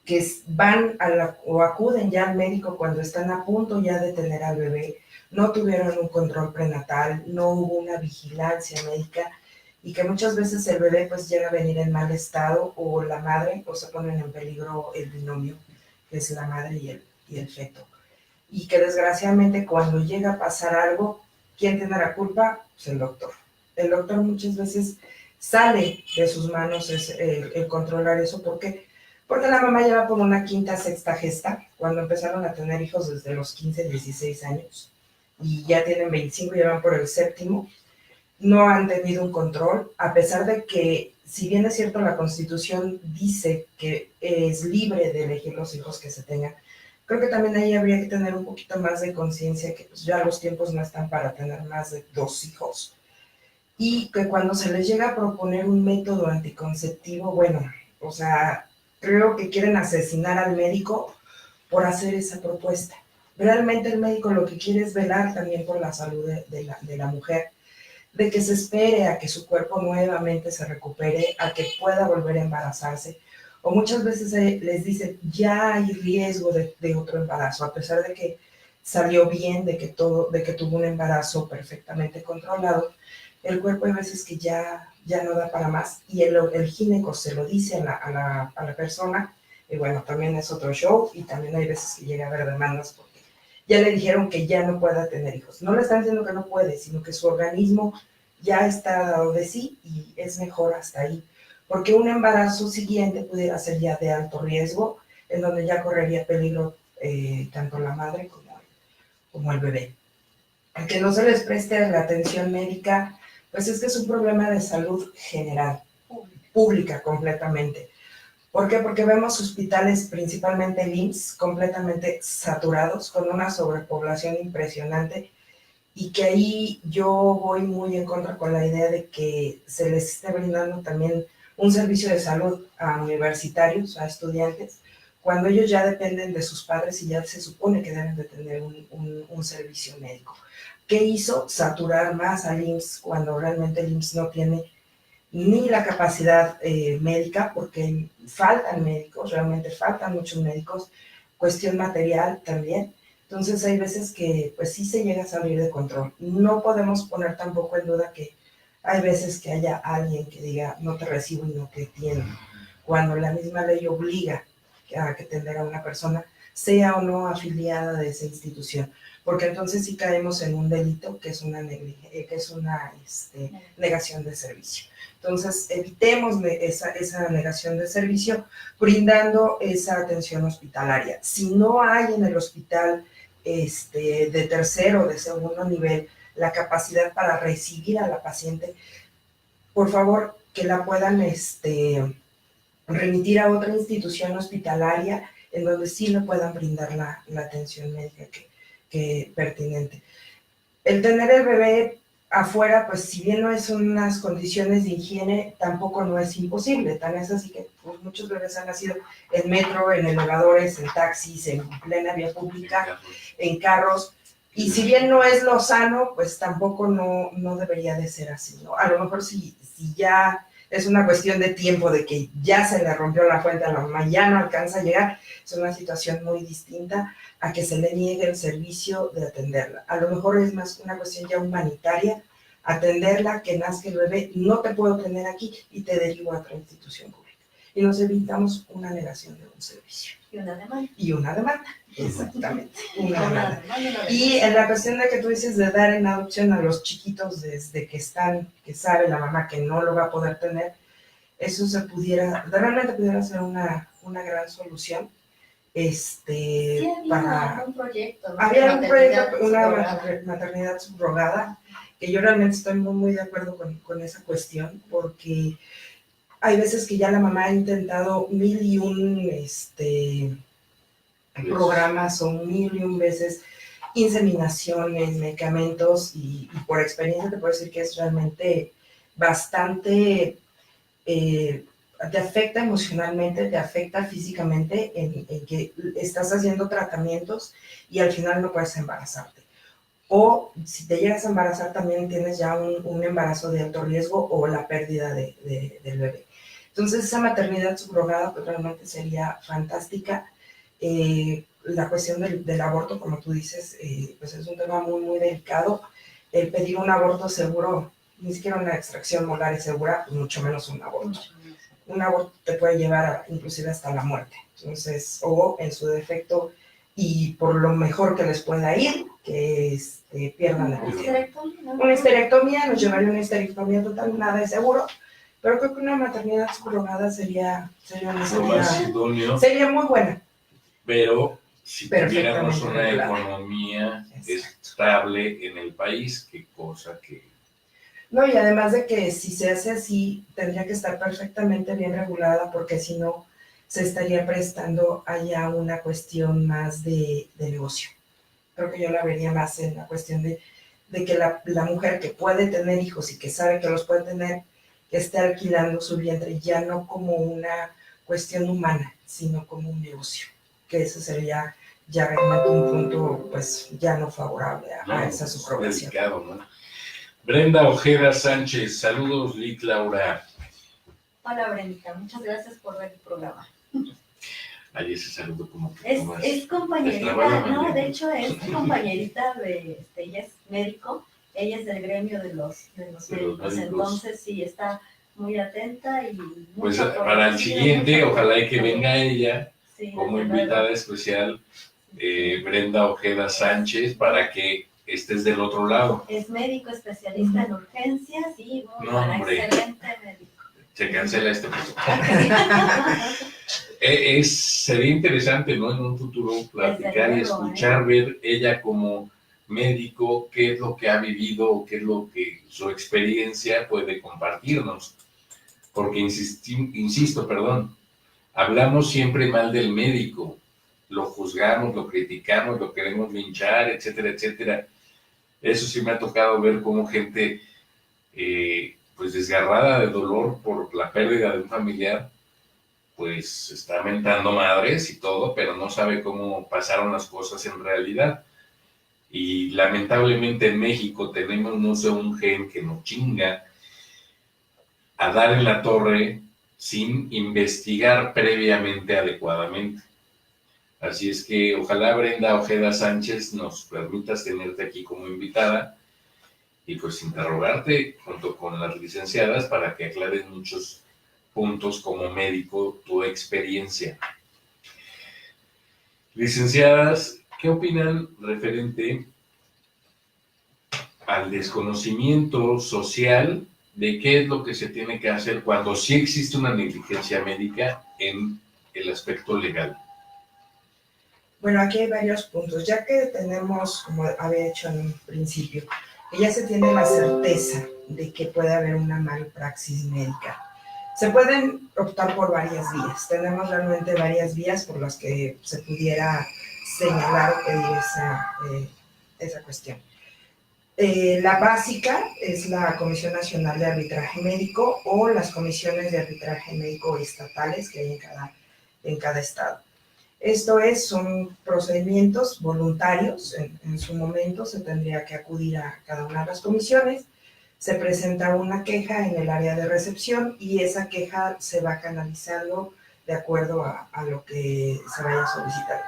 que van o acuden ya al médico cuando están a punto ya de tener al bebé, no tuvieron un control prenatal, no hubo una vigilancia médica, y que muchas veces el bebé pues llega a venir en mal estado, o la madre, o se ponen en peligro el binomio, que es la madre y el feto. Y que desgraciadamente cuando llega a pasar algo, ¿quién tiene la culpa? Pues el doctor. El doctor muchas veces sale de sus manos el controlar eso. ¿Por qué? Porque la mamá lleva por una quinta, sexta gesta, cuando empezaron a tener hijos desde los 15, 16 años. y ya tienen 25, ya van por el séptimo, no han tenido un control, a pesar de que, si bien es cierto, la Constitución dice que es libre de elegir los hijos que se tengan, creo que también ahí habría que tener un poquito más de conciencia que pues, ya los tiempos no están para tener más de 2 hijos. Y que cuando se les llega a proponer un método anticonceptivo, bueno, o sea, creo que quieren asesinar al médico por hacer esa propuesta. Realmente el médico lo que quiere es velar también por la salud de la mujer, de que se espere a que su cuerpo nuevamente se recupere, a que pueda volver a embarazarse. O muchas veces les dicen, ya hay riesgo de otro embarazo, a pesar de que salió bien, de que tuvo un embarazo perfectamente controlado, el cuerpo hay veces que ya no da para más, y el gineco se lo dice a la persona, y bueno, también es otro show, y también hay veces que llega a haber demandas porque ya le dijeron que ya no pueda tener hijos. No le están diciendo que no puede, sino que su organismo ya está dado de sí y es mejor hasta ahí. Porque un embarazo siguiente pudiera ser ya de alto riesgo, en donde ya correría peligro tanto la madre como el bebé. El que no se les preste la atención médica, pues es que es un problema de salud general, pública completamente. ¿Por qué? Porque vemos hospitales, principalmente el IMSS, completamente saturados, con una sobrepoblación impresionante, y que ahí yo voy muy en contra con la idea de que se les esté brindando también un servicio de salud a universitarios, a estudiantes, cuando ellos ya dependen de sus padres y ya se supone que deben de tener un servicio médico. ¿Qué hizo? Saturar más al IMSS cuando realmente el IMSS no tiene ni la capacidad médica, porque faltan médicos, realmente faltan muchos médicos, cuestión material también. Entonces hay veces que pues sí se llega a salir de control. No podemos poner tampoco en duda que hay veces que haya alguien que diga no te recibo y no te atiendo, cuando la misma ley obliga a que atender a una persona, sea o no afiliada de esa institución, porque entonces sí caemos en un delito que es una negación de servicio. Entonces, evitemos esa negación de servicio brindando esa atención hospitalaria. Si no hay en el hospital de tercero o de segundo nivel la capacidad para recibir a la paciente, por favor, que la puedan remitir a otra institución hospitalaria en donde sí le puedan brindar la atención médica que pertinente. El tener el bebé afuera, pues si bien no es unas condiciones de higiene, tampoco no es imposible. Tan es así que pues, muchos bebés han nacido en metro, en elevadores, en taxis, en plena vía pública, en carros. Y si bien no es lo sano, pues tampoco no debería de ser así, ¿no? A lo mejor si ya es una cuestión de tiempo, de que ya se le rompió la fuente a la mamá, ya no alcanza a llegar, es una situación muy distinta a que se le niegue el servicio de atenderla. A lo mejor es más una cuestión ya humanitaria, atenderla, que nazca el bebé, no te puedo tener aquí y te derivo a otra institución pública. Y nos evitamos una negación de un servicio. Y una demanda. Y una demanda, exactamente. Una demanda. Demanda. Y en la cuestión de que tú dices de dar en adopción a los chiquitos desde que sabe la mamá que no lo va a poder tener, eso realmente pudiera ser una gran solución. Sí, había un proyecto, ¿no? Había un proyecto, una subrogada. maternidad subrogada, que yo realmente estoy muy de acuerdo con esa cuestión, porque hay veces que ya la mamá ha intentado 1001 programas o 1001 veces inseminaciones, medicamentos, y por experiencia te puedo decir que es realmente bastante, te afecta emocionalmente, te afecta físicamente en que estás haciendo tratamientos y al final no puedes embarazarte. O si te llegas a embarazar también tienes ya un embarazo de alto riesgo o la pérdida del bebé. Entonces esa maternidad subrogada pues realmente sería fantástica. La cuestión del aborto, como tú dices, pues es un tema muy delicado. El pedir un aborto seguro, ni siquiera una extracción molar es segura, pues mucho menos un aborto. Un aborto te puede llevar inclusive hasta la muerte. Entonces, o en su defecto, y por lo mejor que les pueda ir, que pierdan la vida. Una histerectomía, nos llevaría una histerectomía total, nada de seguro, pero creo que una maternidad subrogada sería Lo más idóneo, sería muy buena. pero si perfectamente tuviéramos una regulada. economía Exacto. estable en el país, qué cosa que... No, y además de que si se hace así, tendría que estar perfectamente bien regulada, porque si no, se estaría prestando allá una cuestión más de negocio. Creo que yo la vería más en la cuestión de que la mujer que puede tener hijos y que sabe que los puede tener, que esté alquilando su vientre ya no como una cuestión humana, sino como un negocio. Que ese sería ya realmente un punto, pues, ya no favorable a esa es subrogación. delicado, ¿no? Brenda Ojeda Sánchez, saludos, Lic Laura. Hola Brendita, muchas gracias por ver el programa. Ay, ese saludo como que Es más... compañerita, destraba la no, mandíbula. de hecho es compañerita ella es médico, ella es del gremio de los médicos, entonces sí, está muy atenta y Pues mucha para el programación, siguiente, mucha ojalá y que programación. venga ella Sí, como desde luego. invitada especial, Brenda Ojeda Sánchez, para que estés del otro lado. Es médico especialista en urgencias y No, bueno, hombre. excelente médico. Se cancela este proyecto. Sería interesante, ¿no? En un futuro platicar y luego, escuchar, ver ella como médico, qué es lo que ha vivido, qué es lo que su experiencia puede compartirnos. Porque insisto, hablamos siempre mal del médico, lo juzgamos, lo criticamos, lo queremos linchar, etcétera, etcétera. Eso sí me ha tocado ver cómo gente, pues desgarrada de dolor por la pérdida de un familiar, pues está mentando madres y todo, pero no sabe cómo pasaron las cosas en realidad. Y lamentablemente en México tenemos, no sé, un gen que nos chinga a dar en la torre sin investigar previamente adecuadamente. Así es que ojalá Brenda Ojeda Sánchez nos permitas tenerte aquí como invitada y pues interrogarte junto con las licenciadas para que aclaren muchos puntos como médico, tu experiencia. Licenciadas, ¿qué opinan referente al desconocimiento social de qué es lo que se tiene que hacer cuando sí existe una negligencia médica en el aspecto legal? Bueno, aquí hay varios puntos. Ya que tenemos, como había hecho en un principio, que ya se tiene la certeza de que puede haber una malpraxis médica, se pueden optar por varias vías. Tenemos realmente varias vías por las que se pudiera señalar o pedir esa cuestión. La básica es la Comisión Nacional de Arbitraje Médico o las comisiones de arbitraje médico estatales que hay en cada estado. Esto son procedimientos voluntarios. En su momento se tendría que acudir a cada una de las comisiones, se presenta una queja en el área de recepción y esa queja se va canalizando de acuerdo a lo que se vaya a solicitar.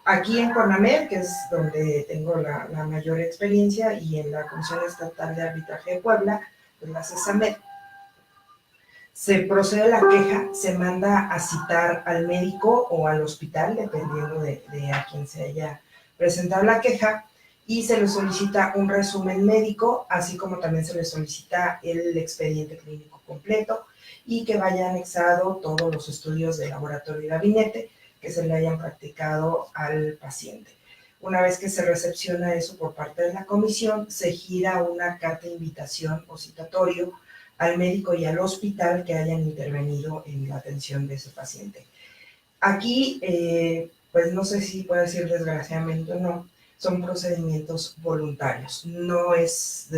Aquí en CONAMED, que es donde tengo la mayor experiencia, y en la Comisión Estatal de Arbitraje de Puebla, pues la CESAMED, se procede la queja, se manda a citar al médico o al hospital, dependiendo de a quién se haya presentado la queja, y se le solicita un resumen médico, así como también se le solicita el expediente clínico completo y que vaya anexado todos los estudios de laboratorio y gabinete que se le hayan practicado al paciente. Una vez que se recepciona eso por parte de la comisión, se gira una carta de invitación o citatorio al médico y al hospital que hayan intervenido en la atención de ese paciente. Aquí, pues no sé si puedo decir desgraciadamente o no, son procedimientos voluntarios, no es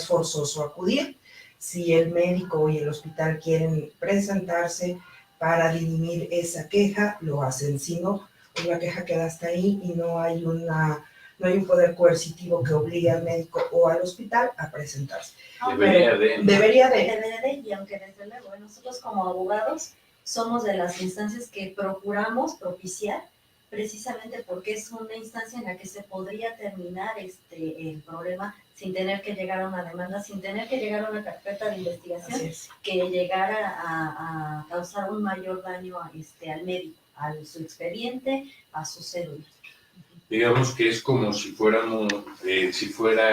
forzoso acudir. Si el médico y el hospital quieren presentarse para dirimir esa queja, lo hacen. Si no, pues la queja queda hasta ahí y no hay un poder coercitivo que obligue al médico o al hospital a presentarse. Debería de, y aunque desde luego nosotros como abogados somos de las instancias que procuramos propiciar, precisamente porque es una instancia en la que se podría terminar el problema sin tener que llegar a una demanda, sin tener que llegar a una carpeta de investigación que llegara a causar un mayor daño al médico, a su expediente, a su cédula. Digamos que es como si fuera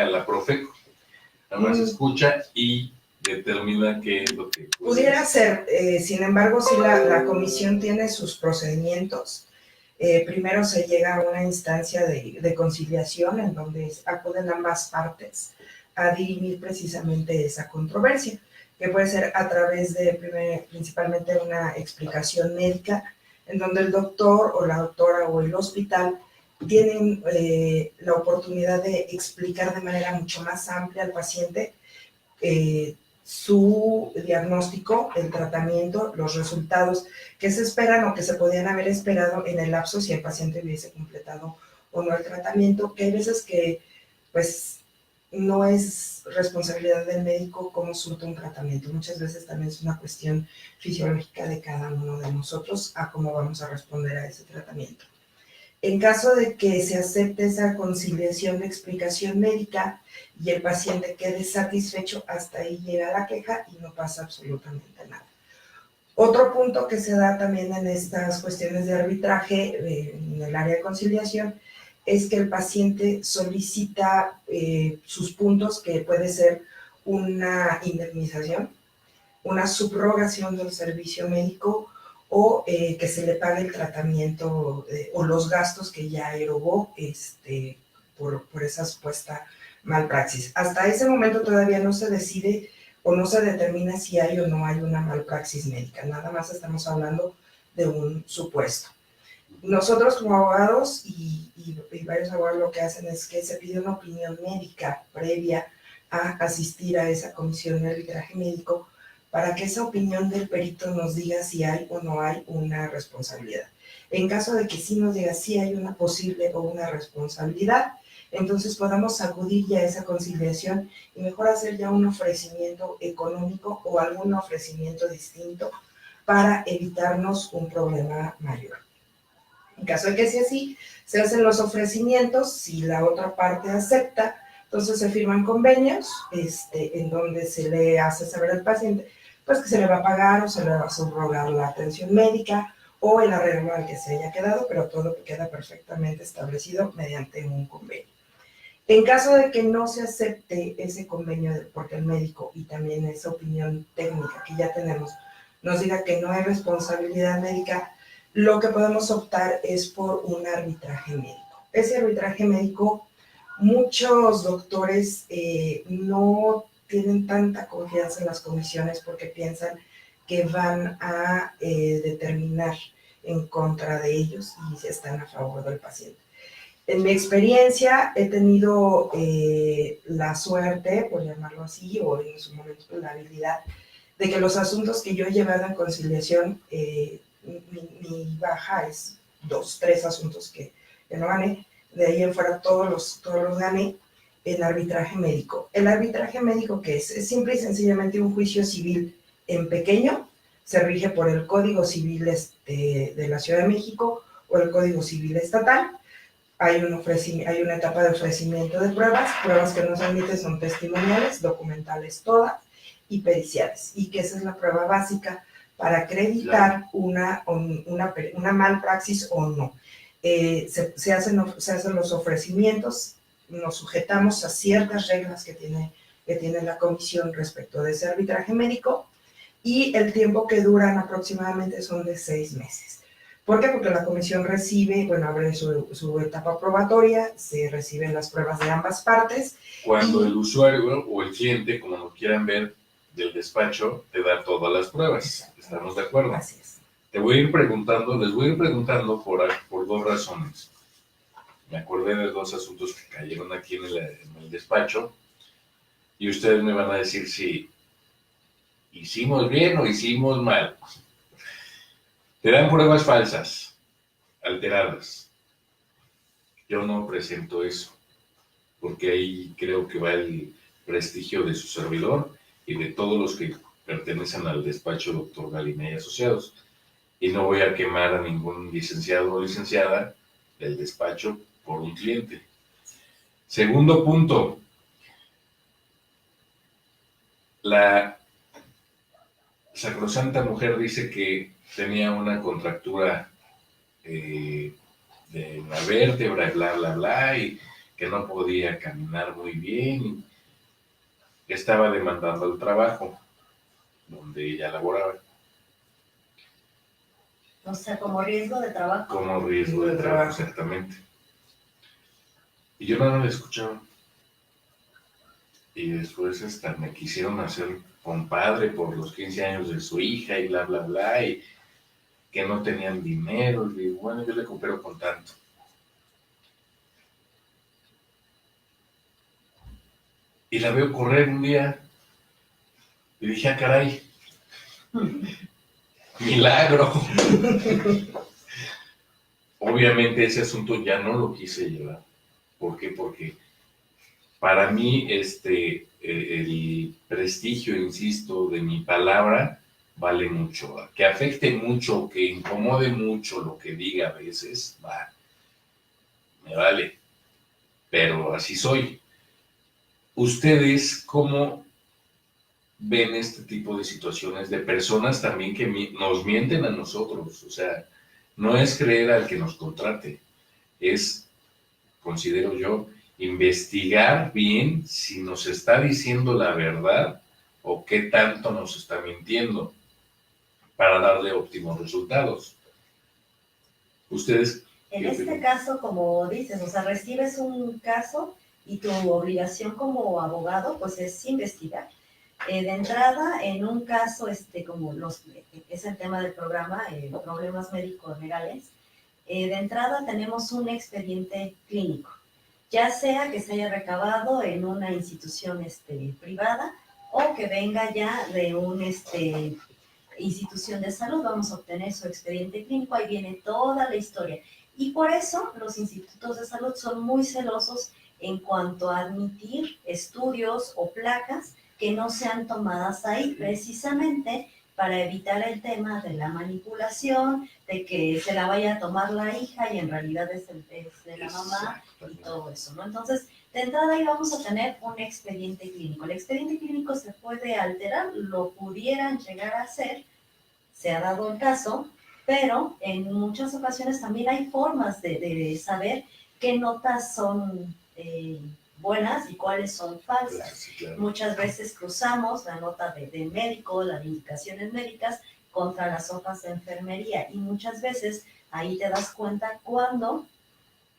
la Profeco, nada más escucha y determina qué es lo que pudiera ser. Sin embargo, si la comisión tiene sus procedimientos, Primero se llega a una instancia de conciliación en donde acuden ambas partes a dirimir precisamente esa controversia, que puede ser a través de principalmente una explicación médica, en donde el doctor o la doctora o el hospital tienen la oportunidad de explicar de manera mucho más amplia al paciente su diagnóstico, el tratamiento, los resultados que se esperan o que se podían haber esperado en el lapso si el paciente hubiese completado o no el tratamiento, que hay veces que pues no es responsabilidad del médico cómo surta un tratamiento. Muchas veces también es una cuestión fisiológica de cada uno de nosotros a cómo vamos a responder a ese tratamiento. En caso de que se acepte esa conciliación de explicación médica y el paciente quede satisfecho, hasta ahí llega la queja y no pasa absolutamente nada. Otro punto que se da también en estas cuestiones de arbitraje en el área de conciliación es que el paciente solicita sus puntos, que puede ser una indemnización, una subrogación del servicio médico o que se le pague el tratamiento o los gastos que ya erogó por esa supuesta malpraxis. Hasta ese momento todavía no se decide o no se determina si hay o no hay una malpraxis médica. Nada más estamos hablando de un supuesto. Nosotros como abogados y varios abogados lo que hacen es que se pide una opinión médica previa a asistir a esa comisión de arbitraje médico para que esa opinión del perito nos diga si hay o no hay una responsabilidad. En caso de que sí nos diga si hay una posible o una responsabilidad, entonces podamos acudir ya a esa conciliación y mejor hacer ya un ofrecimiento económico o algún ofrecimiento distinto para evitarnos un problema mayor. En caso de que sea así, se hacen los ofrecimientos, si la otra parte acepta, entonces se firman convenios en donde se le hace saber al paciente pues que se le va a pagar o se le va a subrogar la atención médica o el arreglo al que se haya quedado, pero todo queda perfectamente establecido mediante un convenio. En caso de que no se acepte ese convenio, porque el médico y también esa opinión técnica que ya tenemos nos diga que no hay responsabilidad médica, lo que podemos optar es por un arbitraje médico. Ese arbitraje médico, muchos doctores no tienen tanta confianza en las comisiones porque piensan que van a determinar en contra de ellos y están a favor del paciente. En mi experiencia he tenido la suerte, por llamarlo así, o en su momento la habilidad, de que los asuntos que yo he llevado en conciliación, mi baja es 2, 3 asuntos que no gané, de ahí en fuera todos los gané en arbitraje médico. El arbitraje médico, ¿qué es? Es simple y sencillamente un juicio civil en pequeño, se rige por el Código Civil de la Ciudad de México o el Código Civil estatal. Hay una etapa de ofrecimiento de pruebas que no se admiten son testimoniales, documentales todas y periciales, y que esa es la prueba básica para acreditar una malpraxis o no. Se hacen los ofrecimientos, nos sujetamos a ciertas reglas que tiene la comisión respecto de ese arbitraje médico, y el tiempo que duran aproximadamente son de 6 meses. ¿Por qué? Porque la comisión abre su etapa probatoria, se reciben las pruebas de ambas partes. Cuando el usuario o el cliente, como lo quieran ver, del despacho, te da todas las pruebas. ¿Estamos de acuerdo? Así es. Les voy a ir preguntando por 2 razones. Me acordé de 2 asuntos que cayeron aquí en el despacho y ustedes me van a decir si hicimos bien o hicimos mal. Te dan pruebas falsas, alteradas. Yo no presento eso, porque ahí creo que va el prestigio de su servidor y de todos los que pertenecen al despacho Dr. Galiné y Asociados. Y no voy a quemar a ningún licenciado o licenciada del despacho por un cliente. Segundo punto, la sacrosanta mujer dice que tenía una contractura de la vértebra, bla, bla, bla, y que no podía caminar muy bien, que estaba demandando el trabajo donde ella laboraba. O sea, como riesgo de trabajo. como riesgo de trabajo, exactamente. Y yo nada le escuchaba. Y después me quisieron hacer compadre por los 15 años de su hija y bla, bla, bla, y que no tenían dinero. Y digo, bueno, yo le coopero con tanto. Y la veo correr un día y dije, ah, caray, milagro. Obviamente ese asunto ya no lo quise llevar. ¿Por qué? Porque para mí el prestigio, insisto, de mi palabra vale mucho. Que afecte mucho, que incomode mucho lo que diga a veces, va, me vale. Pero así soy. ¿Ustedes cómo ven este tipo de situaciones de personas también que nos mienten a nosotros? O sea, no es creer al que nos contrate, es, considero yo, investigar bien si nos está diciendo la verdad o qué tanto nos está mintiendo para darle óptimos resultados. ¿Ustedes En qué este opinan? caso, como dices, o sea, recibes un caso y tu obligación como abogado, pues es investigar. De entrada, en un caso, como es el tema del programa, problemas médicos legales, de entrada tenemos un expediente clínico, ya sea que se haya recabado en una institución privada o que venga ya de una institución de salud, vamos a obtener su expediente clínico, ahí viene toda la historia. Y por eso los institutos de salud son muy celosos en cuanto a admitir estudios o placas que no sean tomadas ahí, precisamente para evitar el tema de la manipulación, de que se la vaya a tomar la hija y en realidad es de la mamá y todo eso, ¿no? Entonces, de entrada ahí vamos a tener un expediente clínico. El expediente clínico se puede alterar, lo pudieran llegar a hacer, se ha dado el caso, pero en muchas ocasiones también hay formas de saber qué notas son buenas y cuáles son falsas. Sí, claro. Muchas veces cruzamos la nota de médico, las indicaciones médicas, contra las hojas de enfermería y muchas veces ahí te das cuenta cuando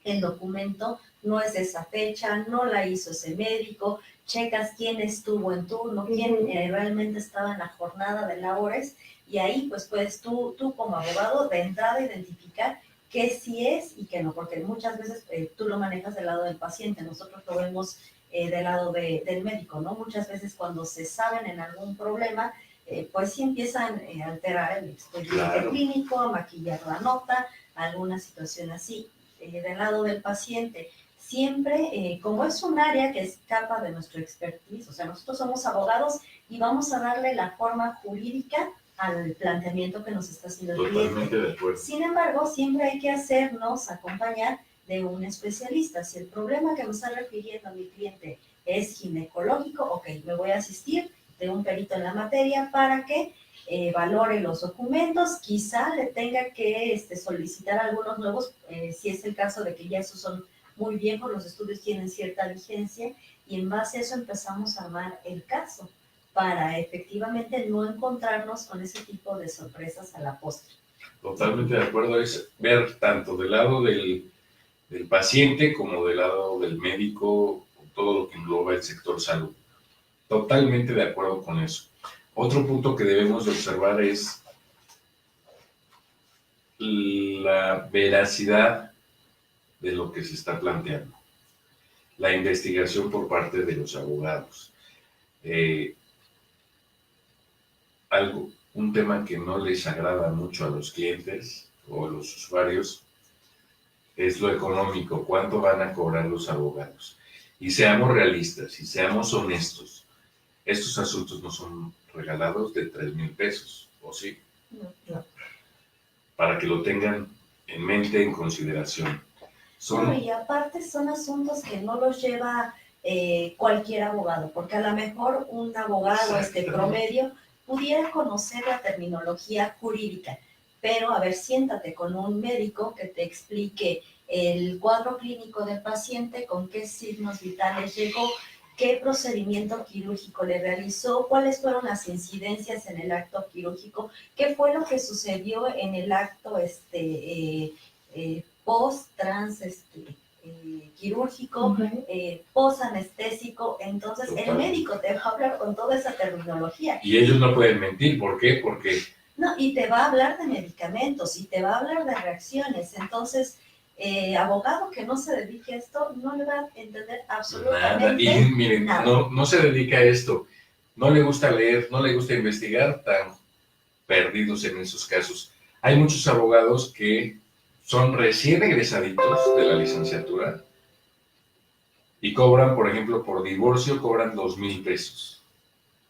el documento no es de esa fecha, no la hizo ese médico, checas quién estuvo en turno, quién realmente estaba en la jornada de labores, y ahí pues puedes tú como abogado de entrada identificar qué sí es y qué no, porque muchas veces tú lo manejas del lado del paciente, nosotros lo vemos del lado del médico, ¿no? Muchas veces cuando se saben en algún problema, pues sí empiezan a alterar el expediente Claro. clínico, a maquillar la nota, alguna situación así. Del lado del paciente. Siempre, como es un área que escapa de nuestro expertise, o sea, nosotros somos abogados y vamos a darle la forma jurídica al planteamiento que nos está haciendo el cliente. Totalmente de acuerdo. Sin embargo, siempre hay que hacernos acompañar de un especialista. Si el problema que me está refiriendo a mi cliente es ginecológico, ok, me voy a asistir de un perito en la materia para que valore los documentos, quizá le tenga que solicitar algunos nuevos, si es el caso de que ya esos son muy viejos, los estudios tienen cierta vigencia, y en base a eso empezamos a armar el caso, para efectivamente no encontrarnos con ese tipo de sorpresas a la postre. Totalmente de acuerdo, es ver tanto del lado del paciente como del lado del médico, todo lo que engloba el sector salud. Totalmente de acuerdo con eso. Otro punto que debemos de observar es la veracidad de lo que se está planteando. La investigación por parte de los abogados. Un tema que no les agrada mucho a los clientes o a los usuarios es lo económico, cuánto van a cobrar los abogados. Y seamos realistas y seamos honestos. Estos asuntos no son regalados de 3,000 pesos, ¿o sí? No. Para que lo tengan en mente, en consideración. No, y aparte son asuntos que no los lleva cualquier abogado, porque a lo mejor un abogado promedio pudiera conocer la terminología jurídica, pero a ver, siéntate con un médico que te explique el cuadro clínico del paciente, con qué signos vitales llegó, qué procedimiento quirúrgico le realizó, cuáles fueron las incidencias en el acto quirúrgico, qué fue lo que sucedió en el acto post-trans quirúrgico, post-anestésico. Entonces, el médico te va a hablar con toda esa terminología. Y ellos no pueden mentir, ¿por qué? Porque... No, y te va a hablar de medicamentos, y te va a hablar de reacciones. Entonces, abogado que no se dedique a esto, no le va a entender absolutamente nada. Y miren, nada. no se dedica a esto, no le gusta leer, no le gusta investigar, tan perdidos en esos casos. Hay muchos abogados que son recién egresaditos de la licenciatura y cobran, por ejemplo, por divorcio, cobran 2,000 pesos.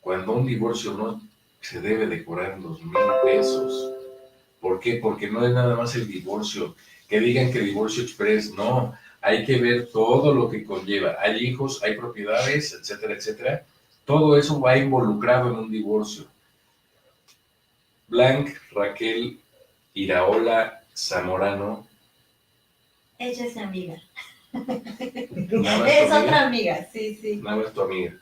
Cuando un divorcio no se debe de cobrar 2,000 pesos. ¿Por qué? Porque no es nada más el divorcio. Que digan que divorcio express, no. Hay que ver todo lo que conlleva. Hay hijos, hay propiedades, etcétera, etcétera. Todo eso va involucrado en un divorcio. Blanc Raquel Iraola Zamorano. Ella es mi amiga. ¿Nada más Es tu amiga? otra amiga, sí. Nada más tu amiga.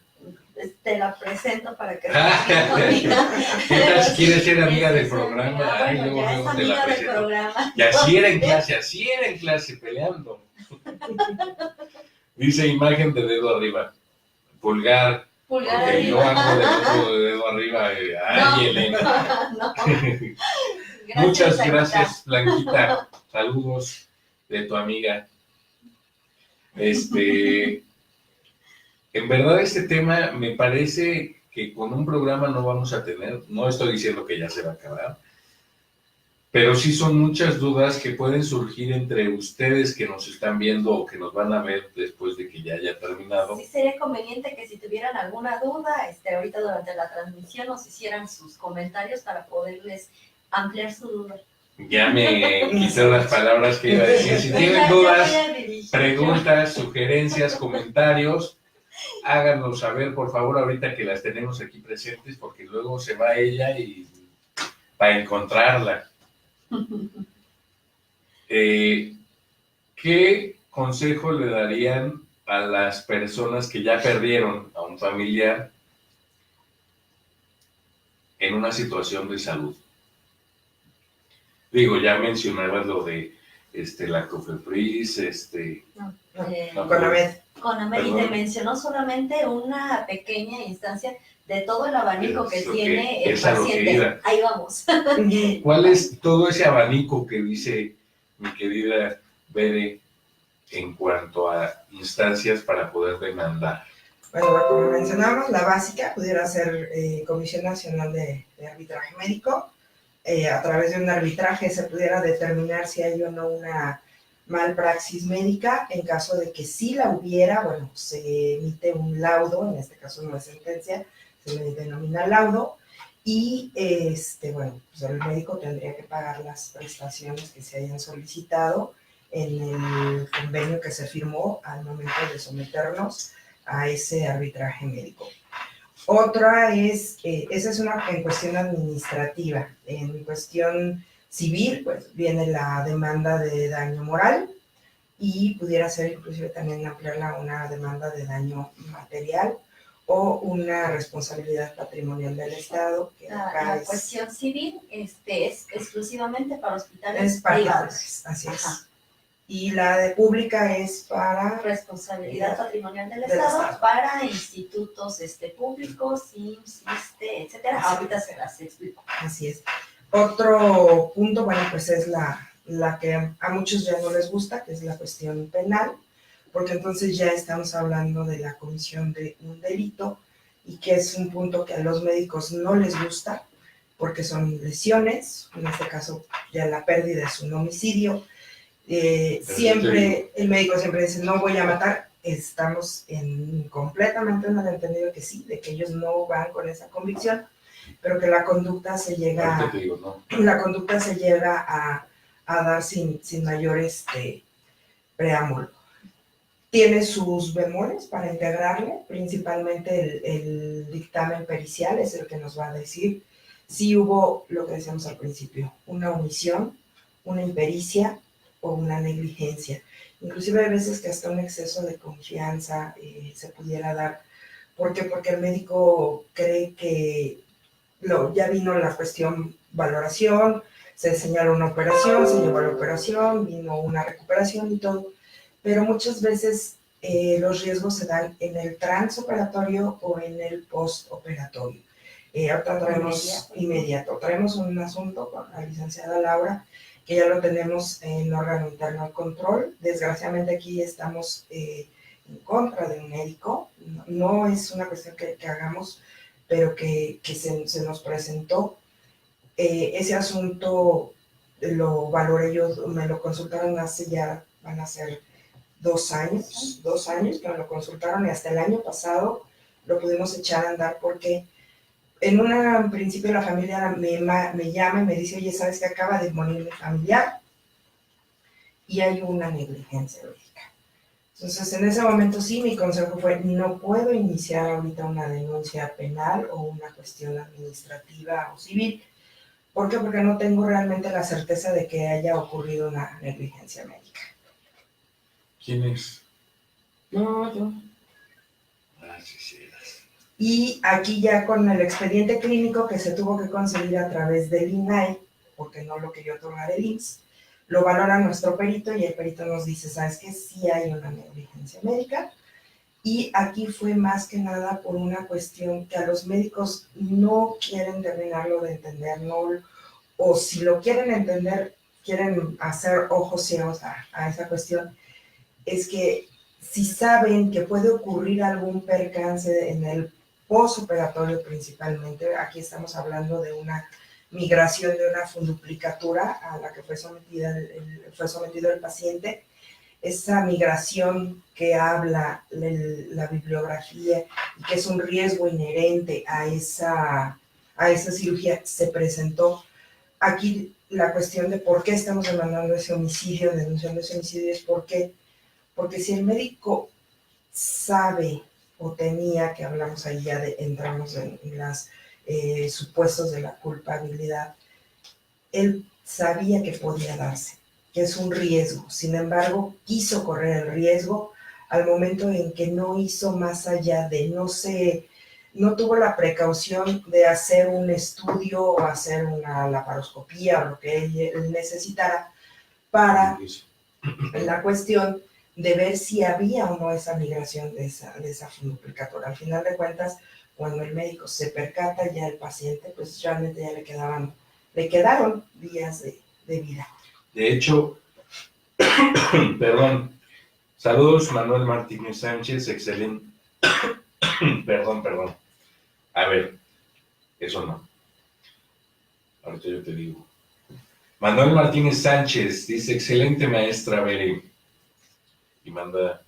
Te la presento para que seas mi amiga. ¿Qué tal si quieres ser amiga del Sí, programa? ah, Ay, bueno, luego, ya es luego te la amiga del presento. programa. Y así era en clase, peleando. Dice imagen de dedo arriba. Pulgar. Pulgar Porque yo arriba. ando de otro de dedo arriba. Ay, No, Elena. no. Muchas Anita. gracias, Blanquita. Saludos de tu amiga. En verdad este tema me parece que con un programa no vamos a tener, no estoy diciendo que ya se va a acabar, pero sí son muchas dudas que pueden surgir entre ustedes que nos están viendo o que nos van a ver después de que ya haya terminado. Sí sería conveniente que si tuvieran alguna duda, ahorita durante la transmisión nos hicieran sus comentarios para poderles ampliar su duda. Ya me quité las palabras que iba a decir. Si tienen dudas, preguntas, sugerencias, comentarios, háganos saber, por favor, ahorita que las tenemos aquí presentes, porque luego se va ella y para encontrarla. ¿Qué consejo le darían a las personas que ya perdieron a un familiar en una situación de salud? Digo, ya mencionabas lo de la COFEPRIS, Conamed. Conamed, y te mencionó solamente una pequeña instancia de todo el abanico que tiene el paciente. Ahí vamos. ¿Cuál es todo ese abanico que dice mi querida Bere en cuanto a instancias para poder demandar? Bueno, como mencionamos, la básica pudiera ser Comisión Nacional de Arbitraje Médico. A través de un arbitraje se pudiera determinar si hay o no una malpraxis médica. En caso de que sí la hubiera, bueno, se emite un laudo, en este caso no es sentencia, se le denomina laudo, y bueno, pues el médico tendría que pagar las prestaciones que se hayan solicitado en el convenio que se firmó al momento de someternos a ese arbitraje médico. Otra es, esa es una en cuestión administrativa. En cuestión civil, pues viene la demanda de daño moral y pudiera ser inclusive también ampliarla a una demanda de daño material o una responsabilidad patrimonial del Estado. Que la cuestión civil es exclusivamente para hospitales es para privados. Así es. Ajá. Y la de pública es para responsabilidad patrimonial del Estado para institutos públicos, IMSS, etcétera. Ahorita se las explico. Así es. Otro punto, bueno, pues es la que a muchos ya no les gusta, que es la cuestión penal, porque entonces ya estamos hablando de la comisión de un delito y que es un punto que a los médicos no les gusta porque son lesiones, en este caso ya la pérdida es un homicidio. Siempre, el médico siempre dice, no voy a matar. Estamos completamente en el entendido que sí, de que ellos no van con esa convicción, pero que la conducta se llega a dar sin mayor preámbulo. Tiene sus bemoles para integrarle, principalmente el dictamen pericial es el que nos va a decir si hubo, lo que decíamos al principio, una omisión, una impericia o una negligencia. Inclusive hay veces que hasta un exceso de confianza se pudiera dar ¿Por qué? Porque el médico cree que ya vino la cuestión valoración, se señaló una operación, se llevó a la operación, vino una recuperación y todo, pero muchas veces los riesgos se dan en el transoperatorio o en el postoperatorio. Ahorita traemos inmediato, traemos un asunto con la licenciada Laura, que ya lo tenemos en órgano interno de control. Desgraciadamente aquí estamos en contra de un médico, no es una cuestión que hagamos, pero que se nos presentó. Ese asunto lo valoré yo, me lo consultaron hace ya, van a ser 2 años que me lo consultaron, y hasta el año pasado lo pudimos echar a andar porque en principio la familia me llama y me dice, oye, ¿sabes que acaba de morir mi familiar? Y hay una negligencia médica. Entonces, en ese momento sí, mi consejo fue, no puedo iniciar ahorita una denuncia penal o una cuestión administrativa o civil. ¿Por qué? Porque no tengo realmente la certeza de que haya ocurrido una negligencia médica. ¿Quién es? No, yo. Ah, sí, sí. Y aquí ya con el expediente clínico que se tuvo que conseguir a través del INAI, porque no lo quería otorgar el IMSS, lo valora nuestro perito y el perito nos dice, ¿sabes qué? Sí hay una negligencia médica. Y aquí fue más que nada por una cuestión que a los médicos no quieren terminarlo de entender, no, o si lo quieren entender, quieren hacer ojos ciegos a esa cuestión, es que si saben que puede ocurrir algún percance en el postoperatorio principalmente, aquí estamos hablando de una migración de una funduplicatura a la que fue sometido el paciente, esa migración que habla la bibliografía y que es un riesgo inherente a esa cirugía se presentó. Aquí la cuestión de por qué estamos demandando ese homicidio, denunciando ese homicidio, es porque si el médico sabe o tenía, que hablamos ahí ya de entramos en los supuestos de la culpabilidad, él sabía que podía darse, que es un riesgo. Sin embargo, quiso correr el riesgo al momento en que no hizo más allá de, no tuvo la precaución de hacer un estudio o hacer una laparoscopía o lo que él necesitara para la cuestión de ver si había o no esa migración de esa funduplicatura. Al final de cuentas, cuando el médico se percata, ya el paciente, pues realmente ya le quedaron días de vida. De hecho, perdón, saludos Manuel Martínez Sánchez, excelente. Perdón. A ver, eso no. Ahorita yo te digo. Manuel Martínez Sánchez dice, excelente maestra Bere. Y manda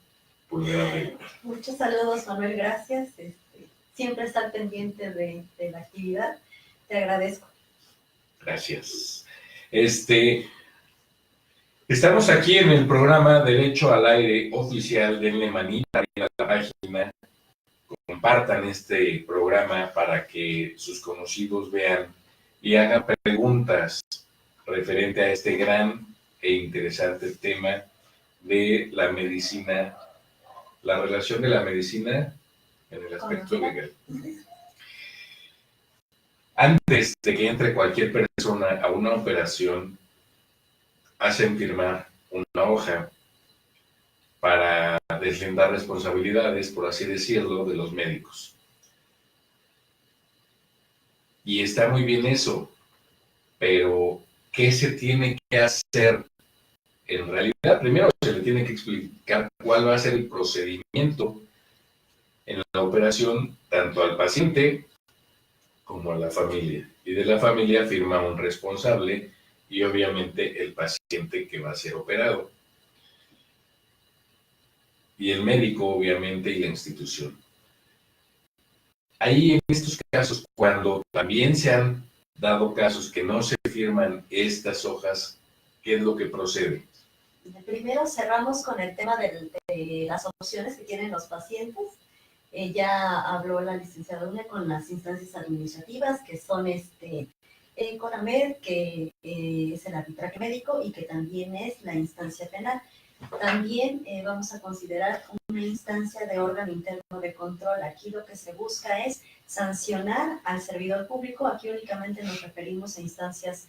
pulgar arriba. Muchos saludos, Manuel, gracias. Siempre estar pendiente de la actividad. Te agradezco. Gracias. Estamos aquí en el programa Derecho al Aire oficial. Denle manita a la página. Compartan este programa para que sus conocidos vean y hagan preguntas referente a este gran e interesante tema de la medicina, la relación de la medicina en el aspecto legal. Antes de que entre cualquier persona a una operación, hacen firmar una hoja para deslindar responsabilidades, por así decirlo, de los médicos. Y está muy bien eso, pero ¿qué se tiene que hacer en realidad? Primero se le tiene que explicar cuál va a ser el procedimiento en la operación, tanto al paciente como a la familia. Y de la familia firma un responsable y obviamente el paciente que va a ser operado. Y el médico, obviamente, y la institución. Ahí en estos casos, cuando también se han dado casos que no se firman estas hojas, ¿qué es lo que procede? Primero cerramos con el tema de las opciones que tienen los pacientes. Ya habló la licenciada Une con las instancias administrativas, que son CONAMED, que es el arbitraje médico y que también es la instancia penal. También vamos a considerar una instancia de órgano interno de control. Aquí lo que se busca es sancionar al servidor público. Aquí únicamente nos referimos a instancias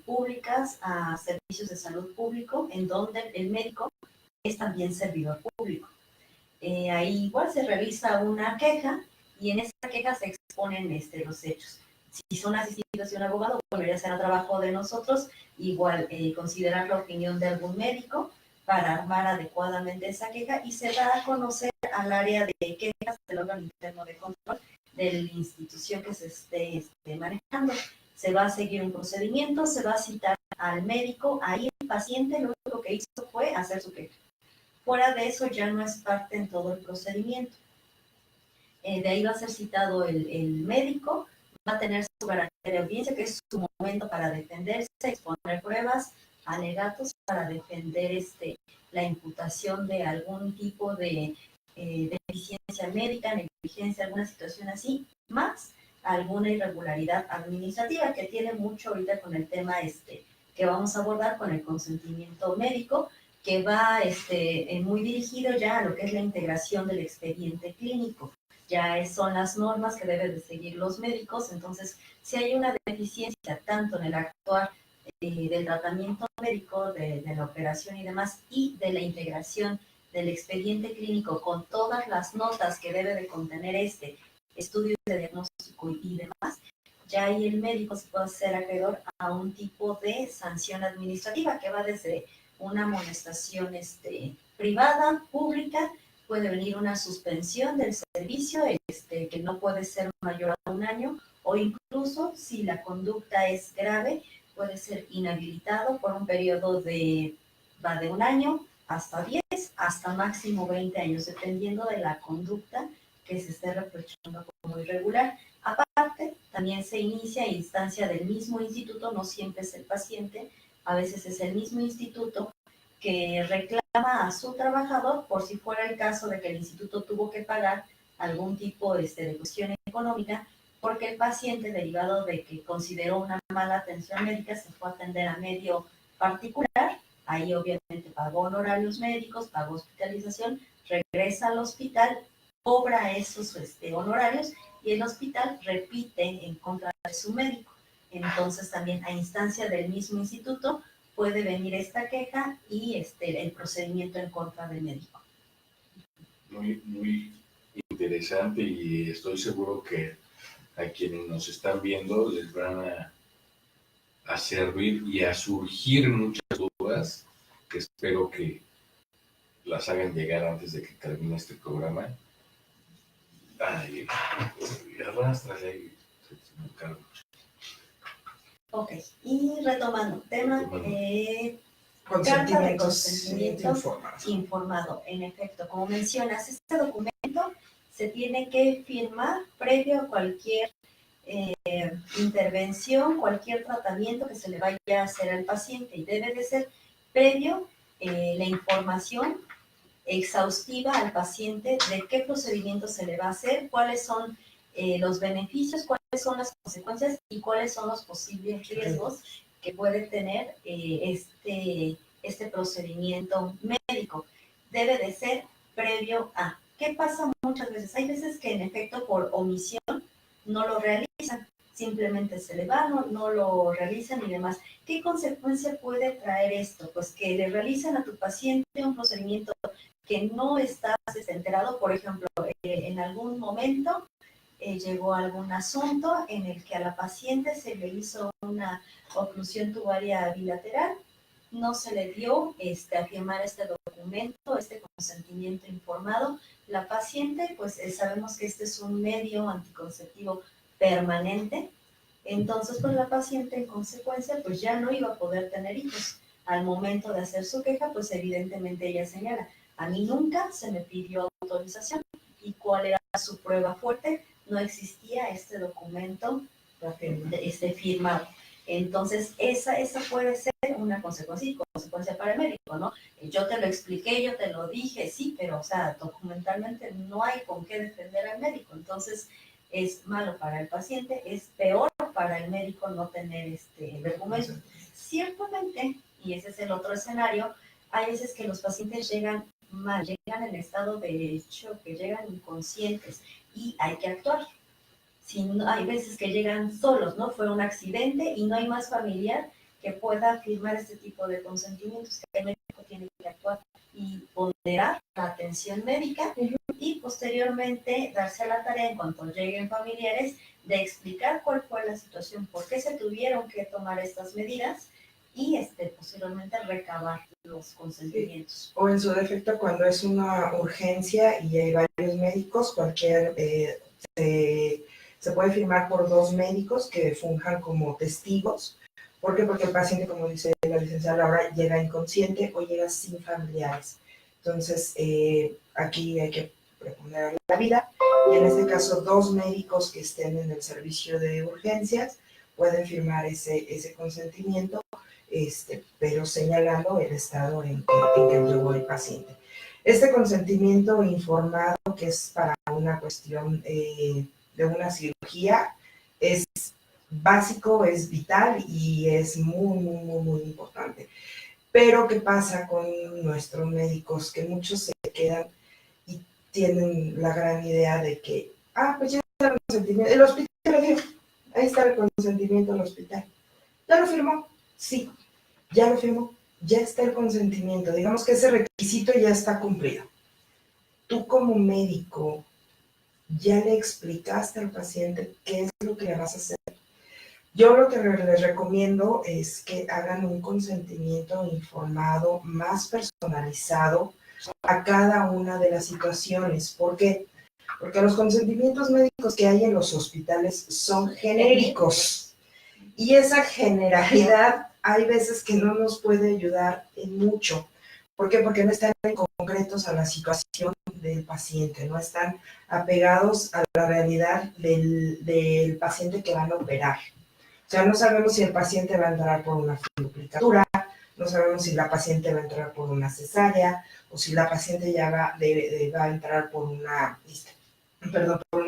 públicas, a servicios de salud público, en donde el médico es también servidor público. Ahí igual se revisa una queja y en esa queja se exponen los hechos. Si son asistidos de un abogado, bueno, ya será trabajo de nosotros, igual considerar la opinión de algún médico para armar adecuadamente esa queja y se da a conocer al área de quejas del órgano interno de control de la institución que se esté manejando. Se va a seguir un procedimiento, se va a citar al médico, ahí el paciente lo único que hizo fue hacer su queja. Fuera de eso ya no es parte en todo el procedimiento. De ahí va a ser citado el médico, va a tener su garantía de audiencia, que es su momento para defenderse, exponer pruebas, alegatos para defender la imputación de algún tipo de deficiencia médica, negligencia, alguna situación así, más alguna irregularidad administrativa que tiene mucho ahorita con el tema que vamos a abordar con el consentimiento médico, que va muy dirigido ya a lo que es la integración del expediente clínico. Ya son las normas que deben de seguir los médicos, entonces si hay una deficiencia tanto en el actuar del tratamiento médico, de la operación y demás, y de la integración del expediente clínico con todas las notas que debe de contener estudio de diagnóstico y demás, ya ahí el médico se puede hacer acreedor a un tipo de sanción administrativa que va desde una amonestación privada, pública, puede venir una suspensión del servicio que no puede ser mayor a un año, o incluso si la conducta es grave, puede ser inhabilitado por un periodo va de un año hasta 10, hasta máximo 20 años, dependiendo de la conducta que se esté reprochando como irregular. Aparte, también se inicia a instancia del mismo instituto, no siempre es el paciente, a veces es el mismo instituto que reclama a su trabajador por si fuera el caso de que el instituto tuvo que pagar algún tipo de cuestión económica, porque el paciente, derivado de que consideró una mala atención médica, se fue a atender a medio particular, ahí obviamente pagó honorarios médicos, pagó hospitalización, regresa al hospital, cobra esos honorarios y el hospital repite en contra de su médico. Entonces también a instancia del mismo instituto puede venir esta queja y el procedimiento en contra del médico. Muy interesante, y estoy seguro que a quienes nos están viendo les van a servir y a surgir muchas dudas que espero que las hagan llegar antes de que termine este programa. Ay, arrastras ahí, se me cargo. Ok, y retomando, tema carta de consentimiento informado. En efecto, como mencionas, este documento se tiene que firmar previo a cualquier intervención, cualquier tratamiento que se le vaya a hacer al paciente, y debe de ser previo la información exhaustiva al paciente de qué procedimiento se le va a hacer, cuáles son los beneficios, cuáles son las consecuencias y cuáles son los posibles riesgos que puede tener este procedimiento médico. Debe de ser previo a. ¿Qué pasa muchas veces? Hay veces que en efecto por omisión no lo realizan, simplemente se le va, no lo realizan y demás. ¿Qué consecuencia puede traer esto? Pues que le realizan a tu paciente un procedimiento que no estás enterado. Por ejemplo, en algún momento llegó algún asunto en el que a la paciente se le hizo una oclusión tubaria bilateral, no se le dio a firmar este documento, este consentimiento informado. La paciente, pues sabemos que este es un medio anticonceptivo permanente, entonces pues la paciente en consecuencia pues ya no iba a poder tener hijos. Al momento de hacer su queja, pues evidentemente ella señala: a mí nunca se me pidió autorización. ¿Y cuál era su prueba fuerte? No existía este documento firmado. Entonces, esa puede ser una consecuencia para el médico, ¿no? Yo te lo expliqué, yo te lo dije, sí, pero, o sea, documentalmente no hay con qué defender al médico. Entonces, es malo para el paciente, es peor para el médico no tener documento. Ciertamente, y ese es el otro escenario, hay veces que los pacientes llegan mal, llegan en estado de choque, llegan inconscientes y hay que actuar. Si no, hay veces que llegan solos, ¿no? Fue un accidente y no hay más familiar que pueda firmar este tipo de consentimientos, que el médico tiene que actuar y ponderar la atención médica y posteriormente darse a la tarea en cuanto lleguen familiares de explicar cuál fue la situación, por qué se tuvieron que tomar estas medidas y posteriormente recabar los consentimientos. O en su defecto, cuando es una urgencia y hay varios médicos, se puede firmar por 2 médicos que funjan como testigos. ¿Por qué? Porque el paciente, como dice la licenciada Laura, llega inconsciente o llega sin familiares. Entonces, aquí hay que preponer la vida. Y en este caso, 2 médicos que estén en el servicio de urgencias pueden firmar ese consentimiento, pero señalando el estado en que llegó el paciente. Este consentimiento informado, que es para una cuestión de una cirugía, es básico, es vital y es muy, muy, muy, muy importante. Pero ¿qué pasa con nuestros médicos? Que muchos se quedan y tienen la gran idea de que, pues ya está el consentimiento, el hospital lo dio, ahí está el consentimiento del hospital. ¿Ya lo firmó? Sí, ya lo firmó, ya está el consentimiento. Digamos que ese requisito ya está cumplido. Tú como médico, ¿ya le explicaste al paciente qué es lo que le vas a hacer? Yo lo que les recomiendo es que hagan un consentimiento informado, más personalizado a cada una de las situaciones. ¿Por qué? Porque los consentimientos médicos que hay en los hospitales son genéricos. Y esa generalidad hay veces que no nos puede ayudar en mucho. ¿Por qué? Porque no están concretos a la situación del paciente, no están apegados a la realidad del paciente que van a operar. O sea, no sabemos si el paciente va a entrar por una fibrilatura, no sabemos si la paciente va a entrar por una cesárea, o si la paciente ya va a entrar por una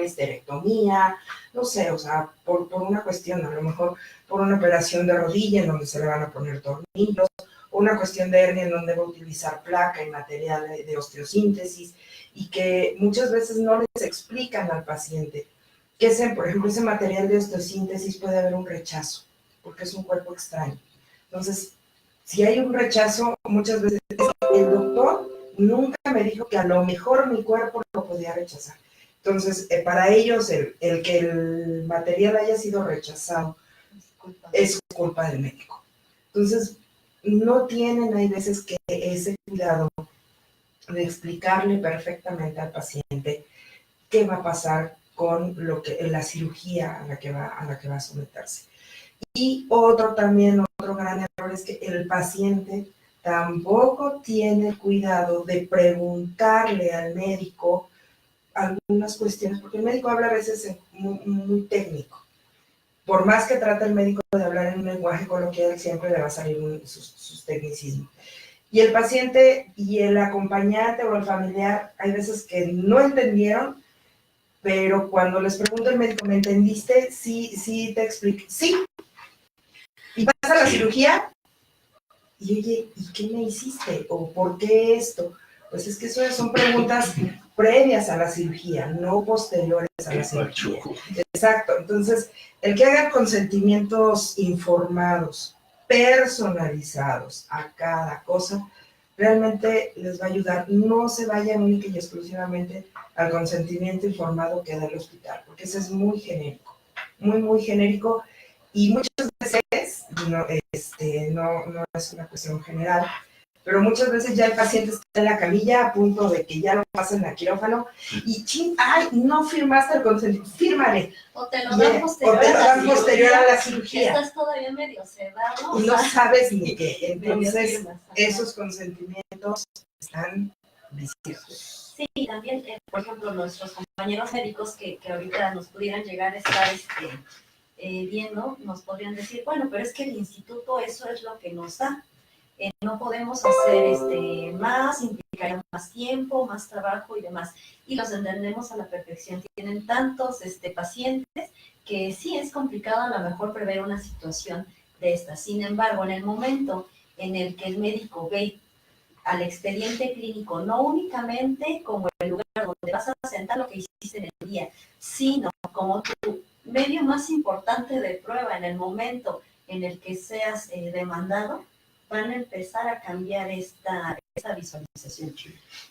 histerectomía, no sé, o sea, por una cuestión, a lo mejor por una operación de rodilla en donde se le van a poner tornillos, o una cuestión de hernia en donde va a utilizar placa y material de osteosíntesis, y que muchas veces no les explican al paciente que por ejemplo, ese material de osteosíntesis puede haber un rechazo, porque es un cuerpo extraño. Entonces, si hay un rechazo, muchas veces el doctor nunca me dijo que a lo mejor mi cuerpo lo podía rechazar. Entonces, para ellos, el que el material haya sido rechazado es culpa del médico. Entonces, no tienen, hay veces que ese cuidado de explicarle perfectamente al paciente qué va a pasar con la cirugía a la que va a someterse. Y otro gran error es que el paciente tampoco tiene cuidado de preguntarle al médico algunas cuestiones, porque el médico habla a veces muy, muy técnico. Por más que trate el médico de hablar en un lenguaje coloquial, siempre le va a salir sus tecnicismos. Y el paciente y el acompañante o el familiar, hay veces que no entendieron, pero cuando les pregunta el médico, ¿me entendiste? Sí, te explico. Sí. ¿Y vas a la cirugía? Y oye, ¿y qué me hiciste? ¿O por qué esto? Pues es que eso son preguntas previas a la cirugía, no posteriores a la cirugía. Exacto. Entonces, el que haga consentimientos informados, personalizados a cada cosa, realmente les va a ayudar. No se vayan única y exclusivamente al consentimiento informado que da el hospital, porque ese es muy genérico, muy, muy genérico, y muchas veces, no es una cuestión general, pero muchas veces ya el paciente está en la camilla a punto de que ya lo pasen a quirófano y no firmaste el consentimiento, fírmale. O te lo dan posterior a la cirugía. Estás todavía medio sedado. Y no sabes ni qué. Entonces, esos consentimientos están viciosos. Sí, también, por ejemplo, nuestros compañeros médicos que ahorita nos pudieran llegar a estar viendo, nos podrían decir, bueno, pero es que el instituto eso es lo que nos da. No podemos hacer más, implicaría más tiempo, más trabajo y demás. Y los entendemos a la perfección. Tienen tantos pacientes que sí es complicado a lo mejor prever una situación de esta. Sin embargo, en el momento en el que el médico ve al expediente clínico, no únicamente como el lugar donde vas a presentar lo que hiciste en el día, sino como tu medio más importante de prueba en el momento en el que seas demandado, van a empezar a cambiar esta visualización.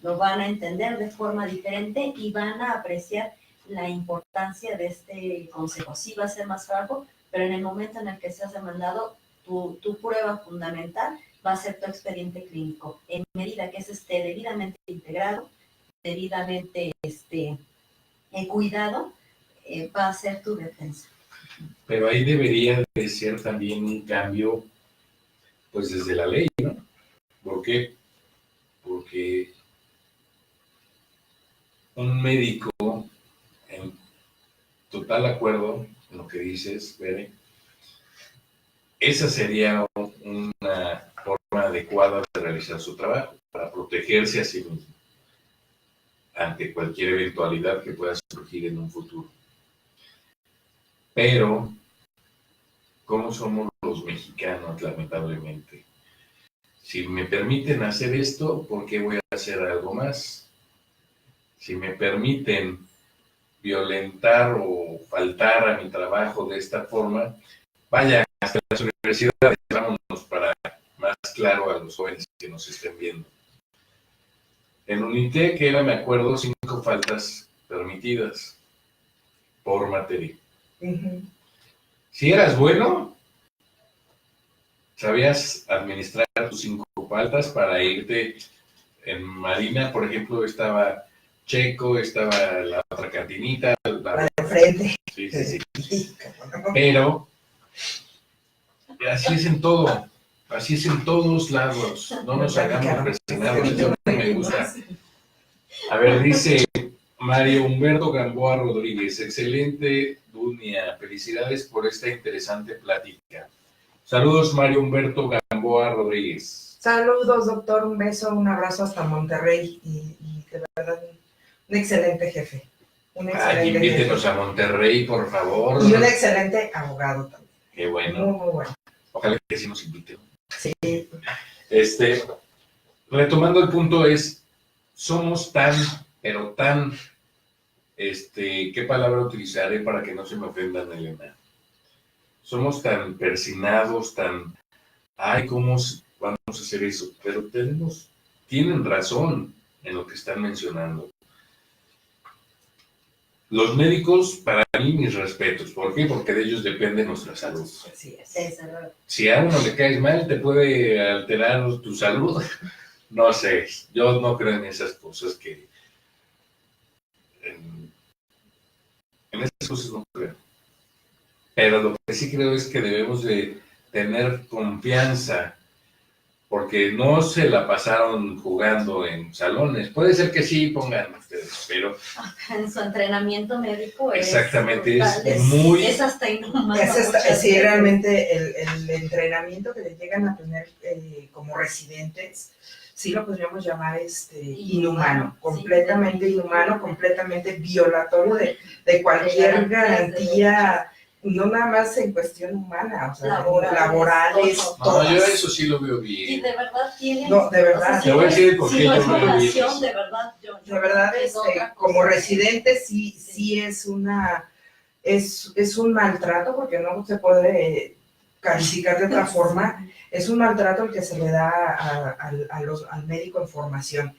Lo van a entender de forma diferente y van a apreciar la importancia de este consejo. Sí va a ser más trabajo, pero en el momento en el que seas demandado, tu prueba fundamental va a ser tu expediente clínico. En medida que ese esté debidamente integrado, debidamente cuidado, va a ser tu defensa. Pero ahí debería de ser también un cambio, pues desde la ley, ¿no? ¿Por qué? Porque un médico, en total acuerdo en lo que dices, Bere, esa sería una forma adecuada de realizar su trabajo, para protegerse a sí mismo ante cualquier eventualidad que pueda surgir en un futuro. Pero, ¿cómo somos los mexicanos, lamentablemente? Si me permiten hacer esto, ¿por qué voy a hacer algo más? Si me permiten violentar o faltar a mi trabajo de esta forma, vaya, hasta las universidades, vámonos para más claro a los jóvenes que nos estén viendo. En UNITEC era, me acuerdo, 5 faltas permitidas por materia. Si eras bueno, sabías administrar tus 5 faltas para irte. En Marina, por ejemplo, estaba Checo, estaba la otra cantinita. La de frente. Sí. Pero así es en todo. Así es en todos lados. No nos hagamos presionados. Eso no me gusta. A ver, dice Mario Humberto Gamboa Rodríguez. Excelente, Dunia. Felicidades por esta interesante plática. Saludos, Mario Humberto Gamboa Rodríguez. Saludos, doctor. Un beso, un abrazo hasta Monterrey. Y de verdad, un excelente jefe. Invítenos jefe a Monterrey, por favor. Y un excelente abogado también. Qué bueno. Muy bueno. Ojalá que sí nos inviten. Sí. Retomando el punto somos tan, pero tan, ¿qué palabra utilizaré para que no se me ofendan, Elena? Somos tan persinados, ¿cómo vamos a hacer eso? Pero tienen razón en lo que están mencionando. Los médicos, para mí, mis respetos. ¿Por qué? Porque de ellos depende nuestra salud. Así es. Si a uno le caes mal, te puede alterar tu salud. No sé, yo no creo en esas cosas en esas cosas no creo. Pero lo que sí creo es que debemos de tener confianza, porque no se la pasaron jugando en salones. Puede ser que sí pongan ustedes, pero en su entrenamiento médico exactamente, es hasta inhumano. Sí, realmente el entrenamiento que les llegan a tener como residentes, sí lo podríamos llamar inhumano, completamente inhumano, completamente violatorio de cualquier garantía, no nada más en cuestión humana, o sea, laborales, todas. No, yo eso sí lo veo bien. Y de verdad tiene... No, de verdad. Te voy a decir por qué yo lo veo bien. De verdad, de verdad, como residente sí es es un maltrato, porque no se puede calificar de otra forma. Es un maltrato el que se le da al médico en formación.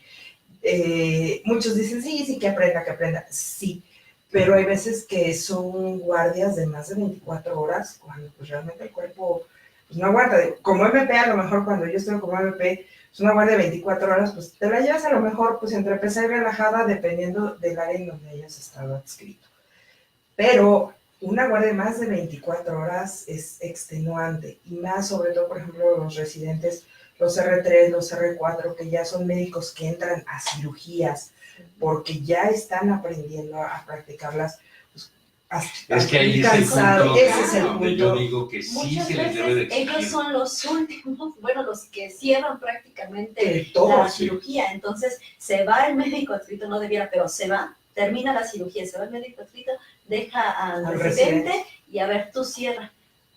Muchos dicen, sí, que aprenda, sí, pero hay veces que son guardias de más de 24 horas, cuando pues realmente el cuerpo pues, no aguanta. Como MP, a lo mejor cuando yo estoy como MP, es una guardia de 24 horas, pues te la llevas a lo mejor pues entre pesada y relajada, dependiendo del área en donde hayas estado adscrito. Pero una guardia de más de 24 horas es extenuante, y más sobre todo, por ejemplo, los residentes, los R3, los R4, que ya son médicos que entran a cirugías, porque ya están aprendiendo a practicarlas. Pues, es que ahí es el punto donde yo digo que sí se les debe de exigir. Ellos son los últimos, los que cierran prácticamente la cirugía. Entonces, se va el médico adscrito, no debiera, pero se va, termina la cirugía, se va el médico adscrito, deja al residente y a ver, tú cierra.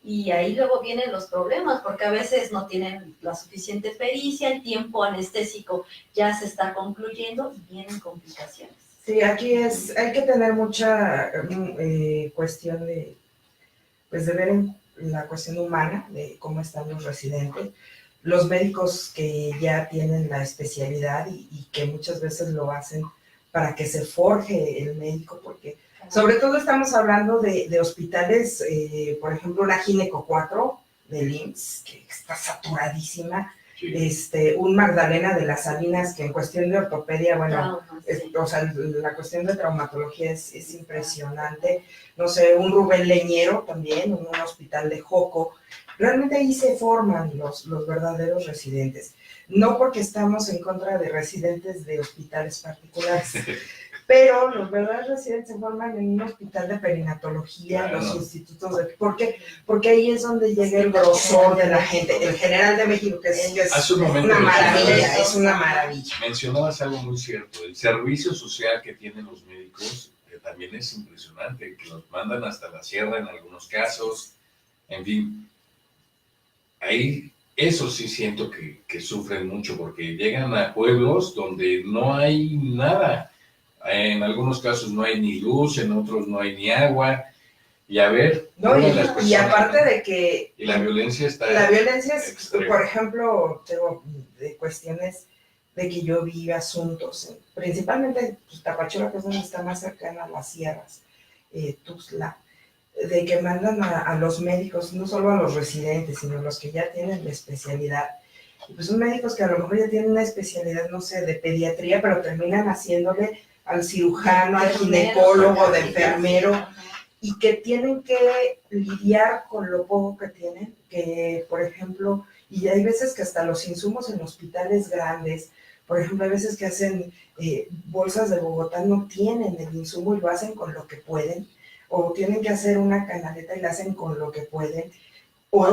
Y ahí luego vienen los problemas, porque a veces no tienen la suficiente pericia, el tiempo anestésico ya se está concluyendo y vienen complicaciones. Sí, aquí hay que tener mucha cuestión de, pues de ver la cuestión humana, de cómo están los residentes, los médicos que ya tienen la especialidad y que muchas veces lo hacen para que se forje el médico, porque sobre todo estamos hablando de hospitales, por ejemplo, una Gineco 4 del IMSS, que está saturadísima, Sí. un Magdalena de las Salinas, que en cuestión de ortopedia, bueno, Traumas, sí. o sea, la cuestión de traumatología es impresionante. No sé, un Rubén Leñero también, un hospital de Joco. Realmente ahí se forman los verdaderos residentes. No porque estamos en contra de residentes de hospitales particulares, pero los verdaderos residentes se forman en un hospital de perinatología, Claro. los institutos de... ¿Por qué? Porque ahí es donde llega el grosor de la gente. El General de México, que es Hace un momento una maravilla, mencionabas- es una maravilla. Mencionabas algo muy cierto, el servicio social que tienen los médicos también es impresionante, que los mandan hasta la sierra en algunos casos, en fin, ahí eso sí siento que sufren mucho porque llegan a pueblos donde no hay nada, en algunos casos no hay ni luz, en otros no hay ni agua, y a ver, No, una de las y personas, aparte ¿no? de que Y la violencia está la violencia es, extrema. por ejemplo, tengo de cuestiones de que yo vi asuntos, principalmente pues, Tapachula, que es donde está más cercana a las sierras, Tuxtla, de que mandan a los médicos, no solo a los residentes, sino a los que ya tienen la especialidad. Y pues son médicos que a lo mejor ya tienen una especialidad, no sé, de pediatría, pero terminan haciéndole al cirujano, al ginecólogo, de enfermero, y que tienen que lidiar con lo poco que tienen, que por ejemplo, y hay veces que hasta los insumos en hospitales grandes, por ejemplo, hay veces que hacen bolsas de Bogotá, no tienen el insumo y lo hacen con lo que pueden, o tienen que hacer una canaleta y la hacen con lo que pueden, O o a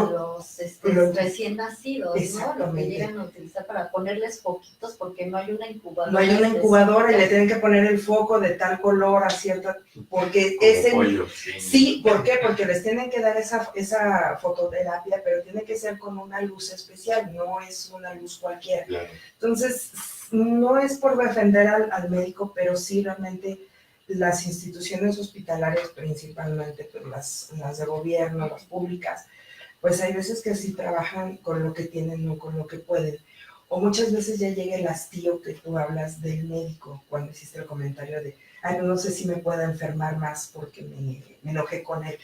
los recién nacidos, ¿no? Lo que exactamente. llegan a utilizar para ponerles foquitos porque no hay una incubadora. No hay una incubadora y le tienen que poner el foco de tal color a cierta, porque como ese pollo, sí, ¿por qué? Porque les tienen que dar esa fototerapia, pero tiene que ser con una luz especial, no es una luz cualquiera. Claro. Entonces, no es por defender al médico, pero sí realmente las instituciones hospitalarias, principalmente pues las de gobierno, las públicas, pues hay veces que sí trabajan con lo que tienen, no con lo que pueden. O muchas veces ya llega el hastío que tú hablas del médico, cuando hiciste el comentario de, ay, no sé si me pueda enfermar más porque me enojé con él.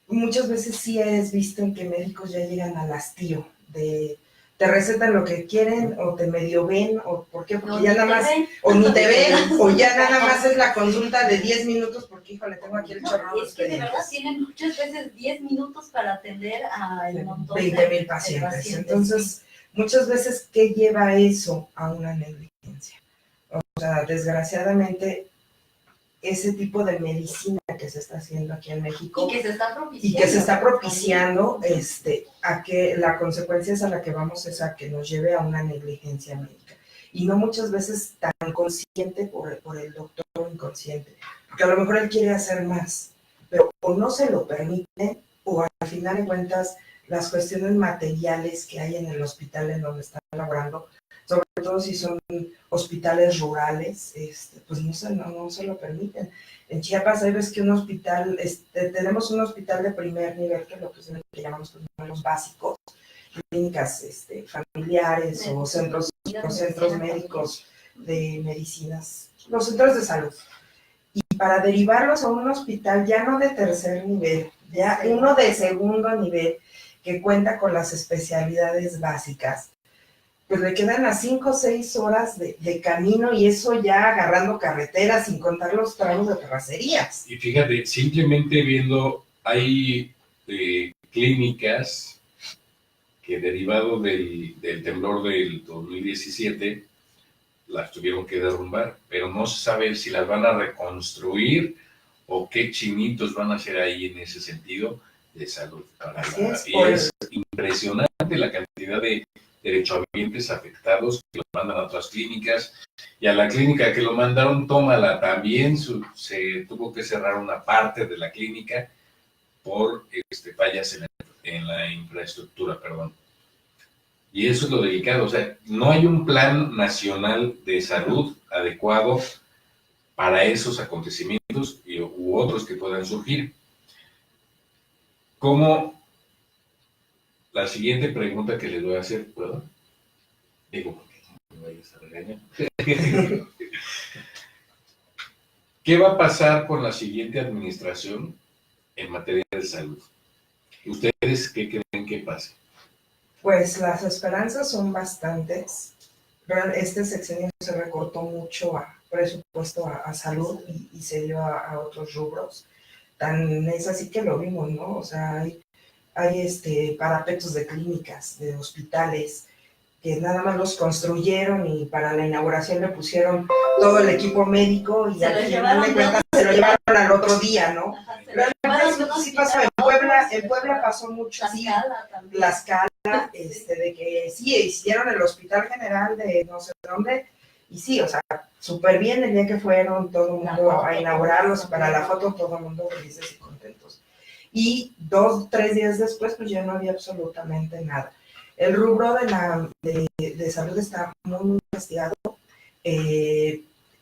Muchas veces sí es visto en que médicos ya llegan al hastío de te recetan lo que quieren o te medio ven o ¿por qué? Porque No, ya ni nada te más ven. o ni te ven o ya nada más es la consulta de 10 minutos porque híjole tengo aquí el chorro No, de es que de verdad expedientes. tienen muchas veces 10 minutos para atender al montón 20,000 de pacientes. Entonces, muchas veces, ¿qué lleva eso a una negligencia? O sea, desgraciadamente, ese tipo de medicina que se está haciendo aquí en México y que se está propiciando a que la consecuencia es a la que vamos es a que nos lleve a una negligencia médica. Y no muchas veces tan consciente por el doctor o inconsciente, porque a lo mejor él quiere hacer más, pero o no se lo permite o al final de cuentas las cuestiones materiales que hay en el hospital en donde están laborando, sobre todo si son hospitales rurales, pues no se lo permiten. En Chiapas hay veces que un hospital, tenemos un hospital de primer nivel, que es lo que llamamos los básicos, clínicas familiares o centros médicos de medicinas, los centros de salud. Y para derivarlos a un hospital ya no de tercer nivel, ya uno de segundo nivel, que cuenta con las especialidades básicas, pues le quedan a 5 o 6 horas de camino y eso ya agarrando carreteras sin contar los tramos de terracerías. Y fíjate, simplemente viendo, hay clínicas que derivado del temblor del 2017 las tuvieron que derrumbar, pero no se sabe si las van a reconstruir o qué chinitos van a hacer ahí en ese sentido de salud. Y es impresionante la cantidad de derechohabientes afectados que los mandan a otras clínicas, y a la clínica que lo mandaron, tómala, también se tuvo que cerrar una parte de la clínica por fallas en la infraestructura, perdón. Y eso es lo delicado, o sea, no hay un plan nacional de salud adecuado para esos acontecimientos u otros que puedan surgir. Como la siguiente pregunta que les voy a hacer, ¿puedo? Digo, porque no me vayas a regañar. ¿Qué va a pasar con la siguiente administración en materia de salud? ¿Ustedes qué creen que pase? Pues las esperanzas son bastantes. Este sexenio se recortó mucho a presupuesto a salud y se dio a otros rubros. Tan es así que lo vimos, ¿no? O sea, hay parapetos de clínicas, de hospitales, que nada más los construyeron y para la inauguración le pusieron todo el equipo médico y al final de cuentas se lo llevaron al otro día, ¿no? Ajá, Realmente sí pasó, en Puebla pasó mucho así, Tlaxcala, de que sí, hicieron el Hospital General de no sé dónde, y sí, o sea, súper bien el día que fueron todo el mundo a inaugurarlos, para la foto todo el mundo felices y contentos. Y 2, 3 días después, pues ya no había absolutamente nada. El rubro de salud está muy castigado.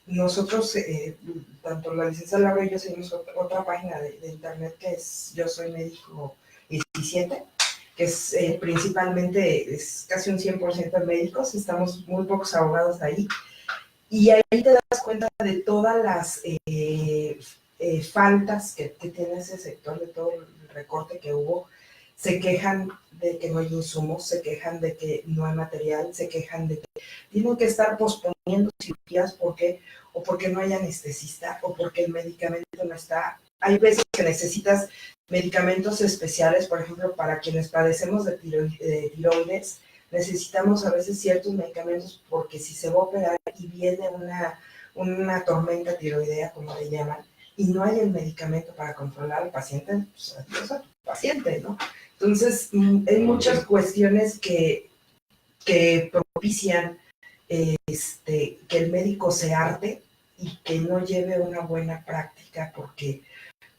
Nosotros, tanto la licenciada Laura y yo, seguimos otra página de internet que es Yo Soy Médico 17, que es principalmente, es casi un 100% de médicos, estamos muy pocos abogados ahí, y ahí te das cuenta de todas las faltas que tiene ese sector, de todo el recorte que hubo. Se quejan de que no hay insumos, se quejan de que no hay material, se quejan de que tienen que estar posponiendo cirugías porque no hay anestesista o porque el medicamento no está. Hay veces que necesitas medicamentos especiales, por ejemplo, para quienes padecemos de tiroides, necesitamos a veces ciertos medicamentos porque si se va a operar y viene una tormenta tiroidea, como le llaman, y no hay el medicamento para controlar al paciente, pues adiós a tu paciente, ¿no? Entonces, hay muchas cuestiones que propician que el médico se harte y que no lleve una buena práctica, porque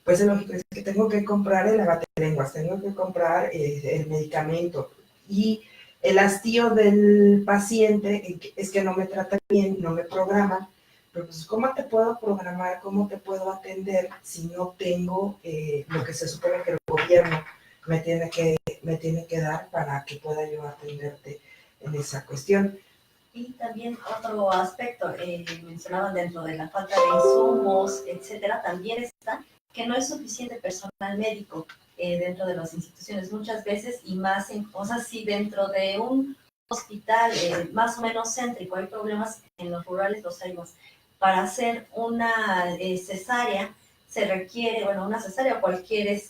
pues es lógico, es que tengo que comprar el abatelenguas, tengo que comprar el medicamento, y el hastío del paciente es que no me trata bien, no me programa. Pero pues, ¿cómo te puedo programar, cómo te puedo atender si no tengo lo que se supone que el gobierno me tiene que dar para que pueda yo atenderte en esa cuestión? Y también otro aspecto, mencionaban dentro de la falta de insumos, etcétera, también está que no es suficiente personal médico dentro de las instituciones muchas veces, y más en cosas si dentro de un hospital más o menos céntrico hay problemas, en los rurales los hay más. Para hacer una cesárea se requiere, bueno, una cesárea o cualquier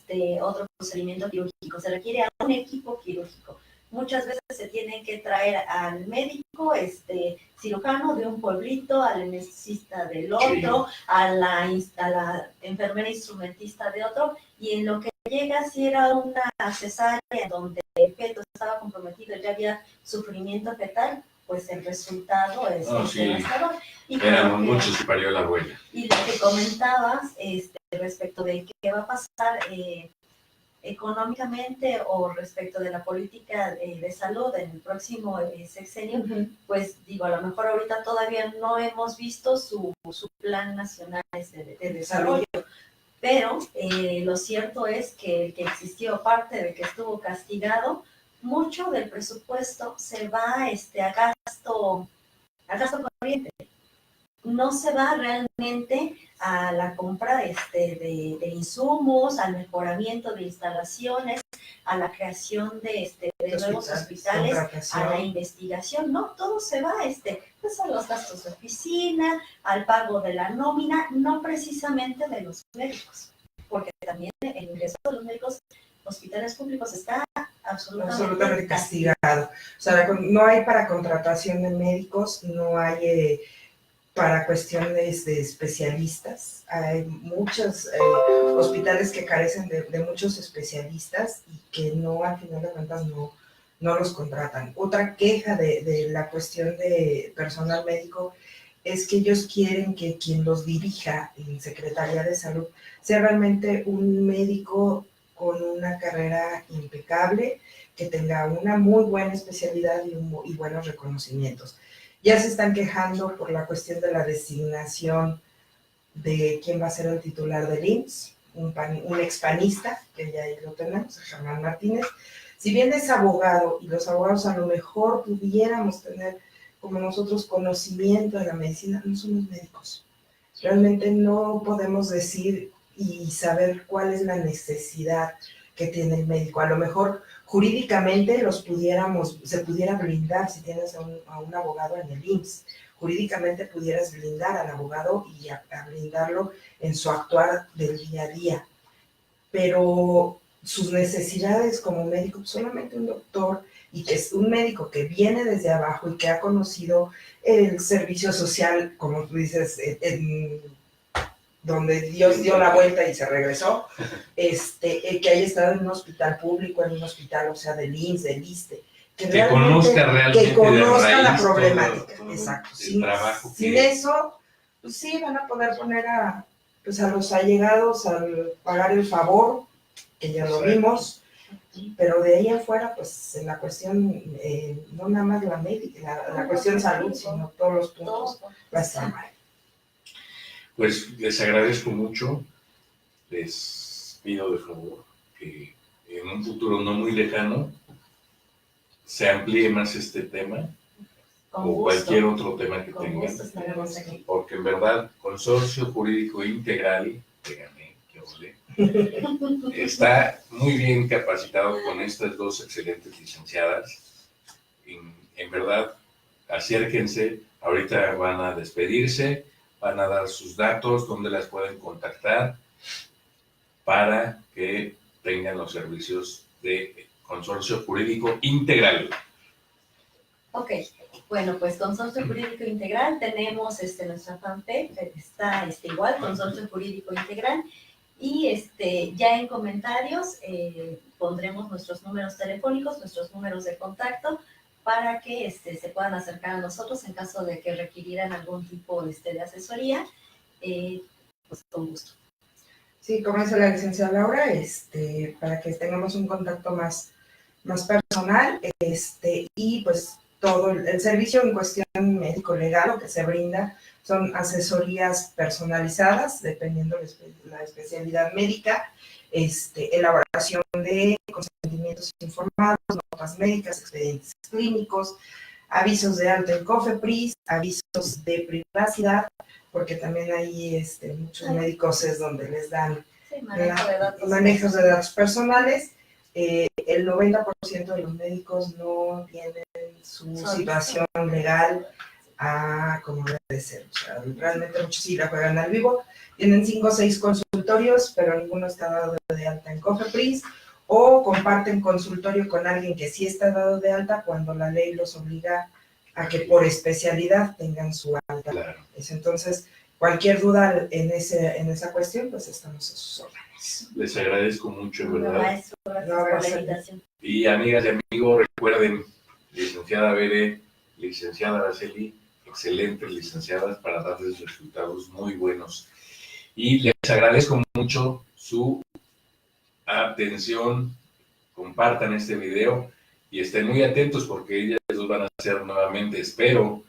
otro procedimiento quirúrgico, se requiere a un equipo quirúrgico. Muchas veces se tiene que traer al médico, cirujano de un pueblito, al anestesista del otro, sí, a la enfermera instrumentista de otro, y en lo que llega, si era una cesárea donde el feto estaba comprometido, ya había sufrimiento fetal, pues el resultado es devastador. Sí. Éramos mucho superior a la abuela. Y lo que comentabas respecto de qué va a pasar económicamente o respecto de la política de salud en el próximo sexenio, pues digo, a lo mejor ahorita todavía no hemos visto su plan nacional de desarrollo, pero lo cierto es que el que existió, aparte de que estuvo castigado, mucho del presupuesto se va a gasto corriente. No se va realmente a la compra de insumos, al mejoramiento de instalaciones, a la creación de nuevos hospitales, a la investigación, no, todo se va pues a los gastos de oficina, al pago de la nómina, no precisamente de los médicos, porque también el ingreso de los médicos hospitales públicos está absolutamente castigado. O sea, no hay para contratación de médicos, no hay para cuestiones de especialistas. Hay muchos hospitales que carecen de muchos especialistas y que no, al final de cuentas, no los contratan. Otra queja de la cuestión de personal médico es que ellos quieren que quien los dirija en Secretaría de Salud sea realmente un médico con una carrera impecable, que tenga una muy buena especialidad y buenos reconocimientos. Ya se están quejando por la cuestión de la designación de quién va a ser el titular del IMSS, un expanista, que ya ahí lo tenemos, Germán Martínez. Si bien es abogado, y los abogados a lo mejor pudiéramos tener, como nosotros, conocimiento de la medicina, no somos médicos. Realmente no podemos decir y saber cuál es la necesidad que tiene el médico. A lo mejor jurídicamente se pudiera blindar si tienes a un abogado en el IMSS. Jurídicamente pudieras blindar al abogado y a blindarlo en su actuar del día a día. Pero sus necesidades como médico, solamente un doctor, y que es un médico que viene desde abajo y que ha conocido el servicio social, como tú dices, donde Dios dio la vuelta y se regresó, que haya estado en un hospital público, en un hospital, o sea, del IMSS, del ISSSTE, que conozca realmente que conozca de raíz la problemática. todo Exacto. el trabajo sin que... eso, pues sí, van a poder poner a los allegados a pagar el favor, que ya lo vimos, pero de ahí afuera, pues en la cuestión, no nada más la médica, la cuestión salud, sino todos los puntos va a estar mal. Pues les agradezco mucho, les pido de favor que en un futuro no muy lejano se amplíe más este tema o cualquier otro tema que tengan, porque en verdad Consorcio Jurídico Integral, que ole, está muy bien capacitado con estas dos excelentes licenciadas. En verdad, acérquense, ahorita van a despedirse, van a dar sus datos, donde las pueden contactar para que tengan los servicios de Consorcio Jurídico Integral. Ok, bueno, pues Consorcio Jurídico Integral, tenemos nuestra fanpage, está igual, Consorcio Jurídico Integral, y ya en comentarios pondremos nuestros números telefónicos, nuestros números de contacto, para que se puedan acercar a nosotros en caso de que requirieran algún tipo de asesoría, pues con gusto. Sí, como dice la licenciada Laura, para que tengamos un contacto más personal, y pues todo el servicio en cuestión médico-legal o que se brinda son asesorías personalizadas, dependiendo de la especialidad médica, elaboración de consentimientos informados, notas médicas, expedientes clínicos, avisos de alta en COFEPRIS, avisos de privacidad, porque también hay muchos médicos es donde les dan manejos de datos personales. El 90% de los médicos no tienen su situación legal como debe ser. O sea, realmente muchos sí la juegan al vivo. Tienen 5 o 6 consultorios, pero ninguno está dado de alta en COFEPRIS, o comparten consultorio con alguien que sí está dado de alta cuando la ley los obliga a que por especialidad tengan su alta. Claro. Entonces, cualquier duda en esa cuestión, pues estamos a sus órdenes. Les agradezco mucho, en verdad. Maestro, gracias por la invitación. Y amigas y amigos, recuerden, licenciada Bere, licenciada Araceli, excelentes licenciadas para darles resultados muy buenos. Y les agradezco mucho su atención, compartan este video y estén muy atentos porque ellas los van a hacer nuevamente, espero,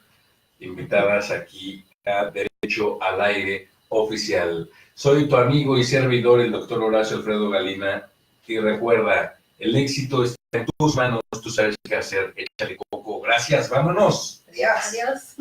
invitadas aquí a Derecho al Aire Oficial. Soy tu amigo y servidor, el doctor Horacio Alfredo Galina, y recuerda, el éxito está en tus manos, tú sabes qué hacer, échale coco. Gracias, vámonos. Adiós. Adiós.